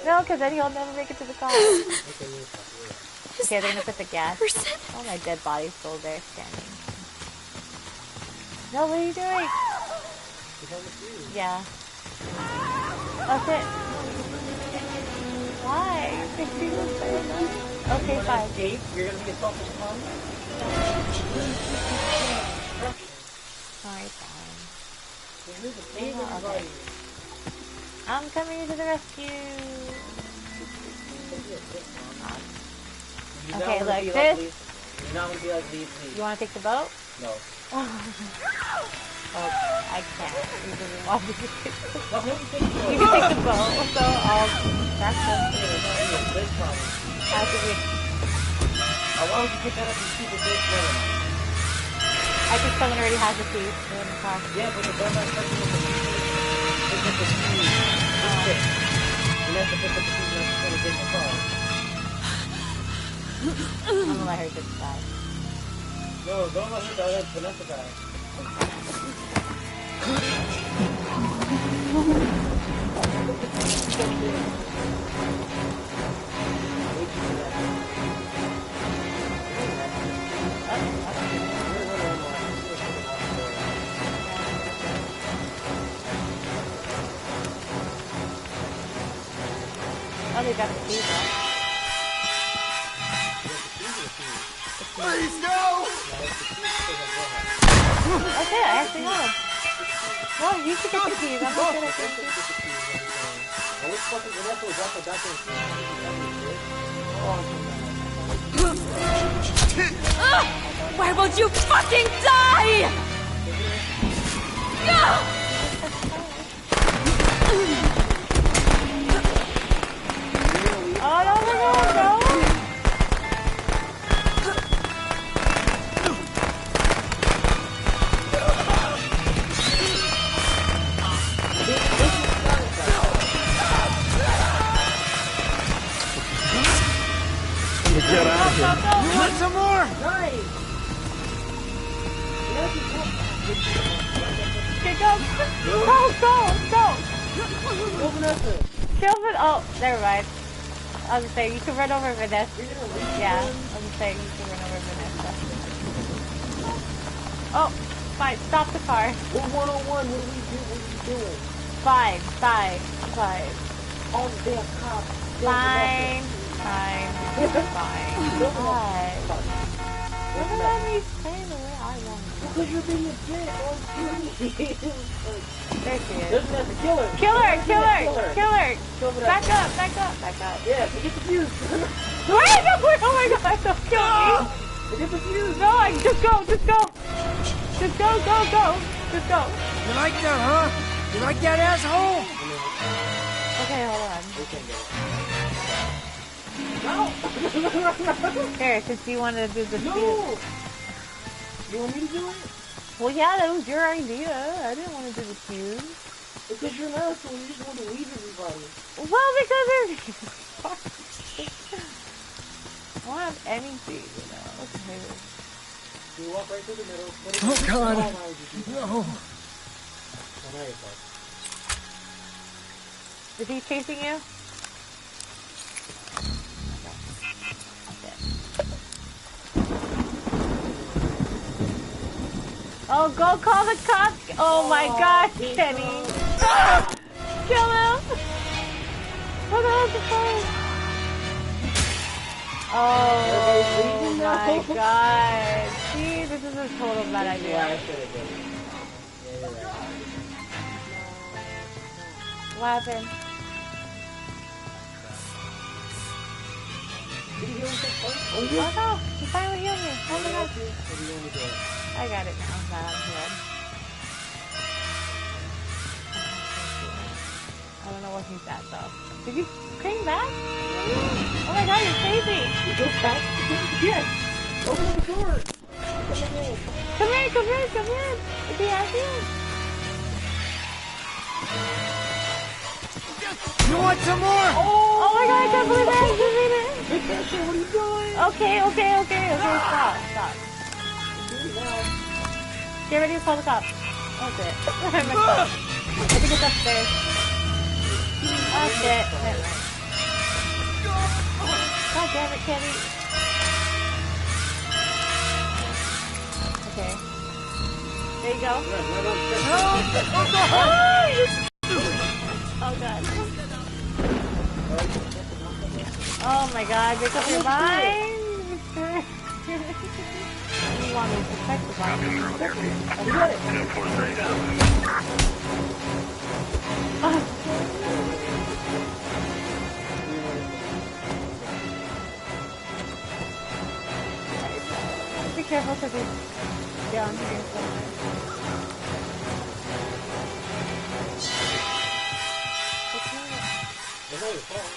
No, because then he'll never make it to the car. Okay, they're gonna put the gas. Oh, my dead body's still there standing. No, what are you doing? Yeah. That's it. Why? Okay, fine. Dave, you're gonna be a selfish mom? Alright, fine. Okay. I'm coming to the rescue. Okay, look, this. You're not gonna be like Lee, please. You want to take the boat? No. Oh, I can't. He doesn't want me to take the boat. You can take the boat, so I'll. That's the. Why would you pick that up and keep it this way? I think someone already has the key in the car. Yeah, but the gun might touch you with the key. It's just the key. It's fixed. You have to pick up the keys and put it in the car. I'm gonna let her get the guy. No, don't let her die. Vanessa guy. Oh, they got the keys out. Please, no! Okay, I actually got him. No, you should get the keys. I'm not good at this. Why won't you fucking die? No! Oh, no, no, no. Get out of here. You want some more? Okay, go. Kill Vanessa. Oh, never mind. I was gonna say, you can run over Vanessa. Yeah, I was gonna say, you can run over Vanessa. Oh, fine, stop the car. We're 101, what are we doing? Fine. All the damn cops. Fine. Look at me staying the way I want to. Because you're being a dick. There she is. Doesn't have to kill her. Kill her. Back up. Yeah, to get the fuse. Wait, oh my god, don't kill me. To get the fuse. No, just go. Just go. You like that, huh? You like that, asshole? Okay, hold on. No. Here, since you wanted to do the fuse. You want me to do it? Well, yeah, that was your idea. I didn't want to do the fuse. Because you're an asshole. You just want to leave everybody. Well, because there's... I don't have anything, you know. Okay. You walk right through the middle. Oh, God. No. Is he chasing you? Oh, go call the cops! Oh my God, Kenny! Kill him! What the hell's the phone? Oh my God! See, this is a total bad idea. Yeah, I should have done it. Yeah, you're right. What happened? Did he heal himself first? Oh no! He finally healed me! Oh my God! I got it now. I'm healed. I don't know where he's at though. Did you came back? Oh my God, you're crazy! You go back? Yes! Open the door! Come in! Is he out here? You want some more? Oh my God, I can't believe I actually made it! What are you doing? Okay, stop. Get ready to call the cops. That's it. I messed up. I think it's upstairs. Oh shit. Never mind. God damn it, Kenny. Okay. There you go. Oh God. Oh my God, make up your mind. You want me to protect the body? Be careful because he's down here somewhere. It's not your fault.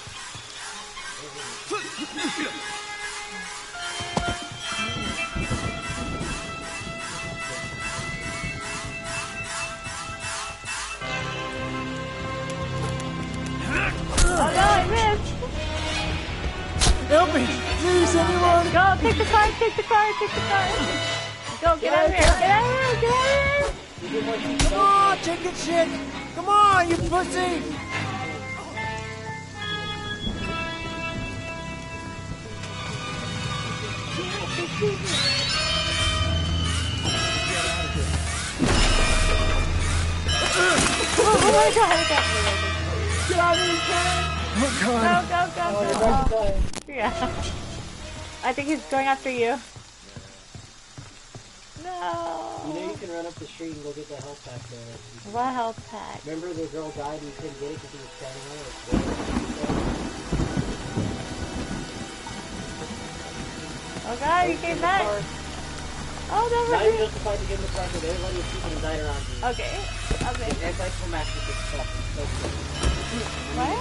take the car, take the car, take the car. Go, get out of here, get out of here, get out of here. Come on, chicken shit! Come on, you pussy! Oh my god, get out of here. Oh god. Go. Yeah. I think he's going after you. No. You know you can run up the street and go get the health pack there. What health pack? Remember the girl died and you couldn't get it because he was standing on it? Oh god, you came back. Oh no, now you're justified to get in the car because everybody was people and died around you. Okay. Everybody from Max gets stuck. What?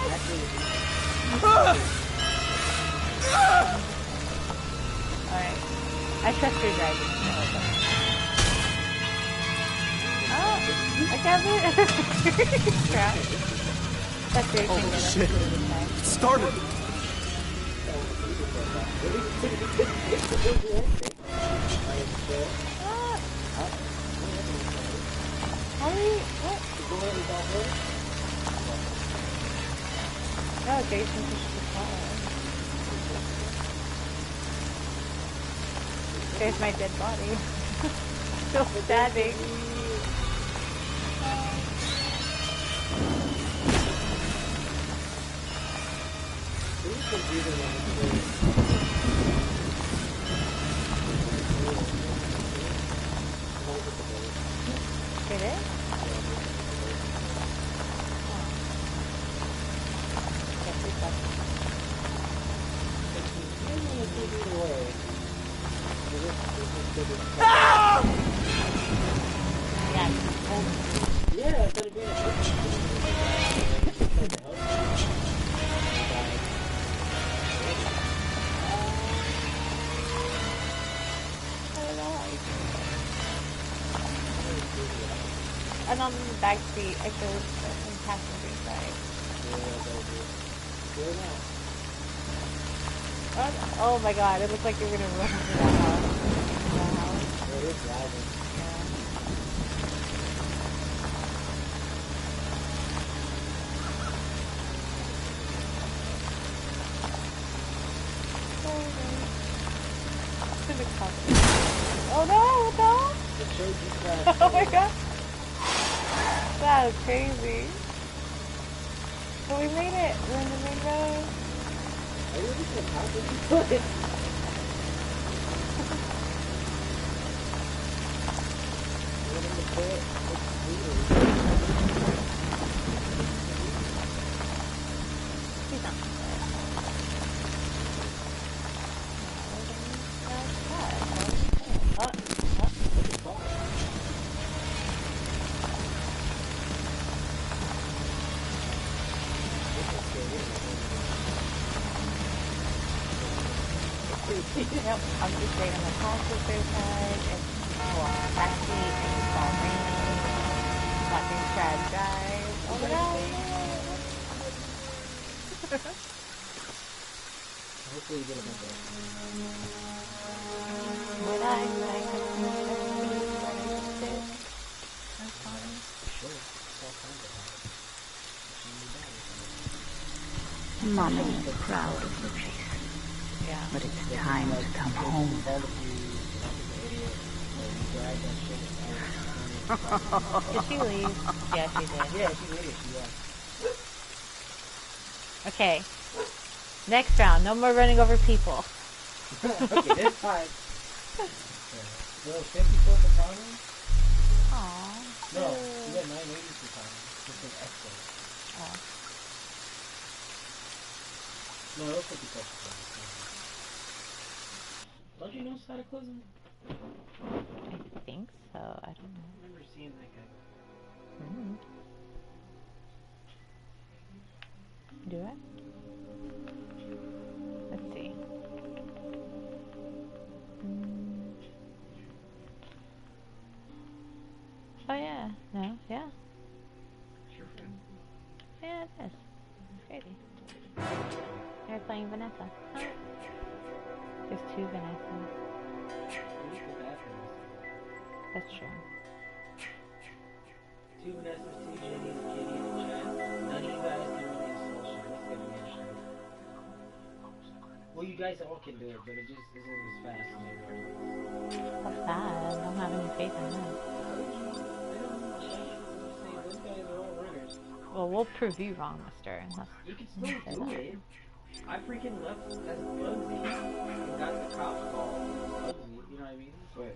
Alright. I trust your driving. Oh, I got it. Crap. That's your Oh shit. It started. What? Oh, Jason pushed the car. There's my dead body. Still standing. Did it? Ah! Yeah, instead of being a and on the back seat, I feel it's on the passenger side. Oh my god, it looks like you're gonna run into that house. It is driving. Oh no, what the hell? Oh my god. That was crazy. But we made it. We're in the main road. Are you looking at how did you put it? He's not. Yep, I'm just staying on the passenger side, and backseat, and it's all raining, watching Chad drive. Oh no! Hopefully you get a bunch of Would I like a That's fine. Sure. Mama is proud of you, Jason. Yeah. But it's time to come home. Did she leave? Yeah, she did. Yeah, she did. Okay. Next round. No more running over people. Okay, this time. So 54 for Tommy? Aww. No, you got 980 for Tommy. Just an extra. Oh. No, it was 54 for Tommy. Don't you know Cataclysm? I think so. I don't know. I remember seeing that guy. Do it? Let's see. Oh yeah. No? Yeah. Your friend? Yeah, it is. It's crazy. You're playing Vanessa. Huh? Your There's 2 Vanessas. That's true. 2 Vanessas, 2 Jennies, Kitty in the chat. None of you guys can really install shit. Let's get me a shirt. Well, you guys all can do it, but it just isn't as fast as everybody else. What's that? I don't have any faith in them. Those guys are all runners. Well, we'll prove you wrong, mister. You can still do it. I freaking left as Bugsy and got the cops called Bugsy, you know what I mean? But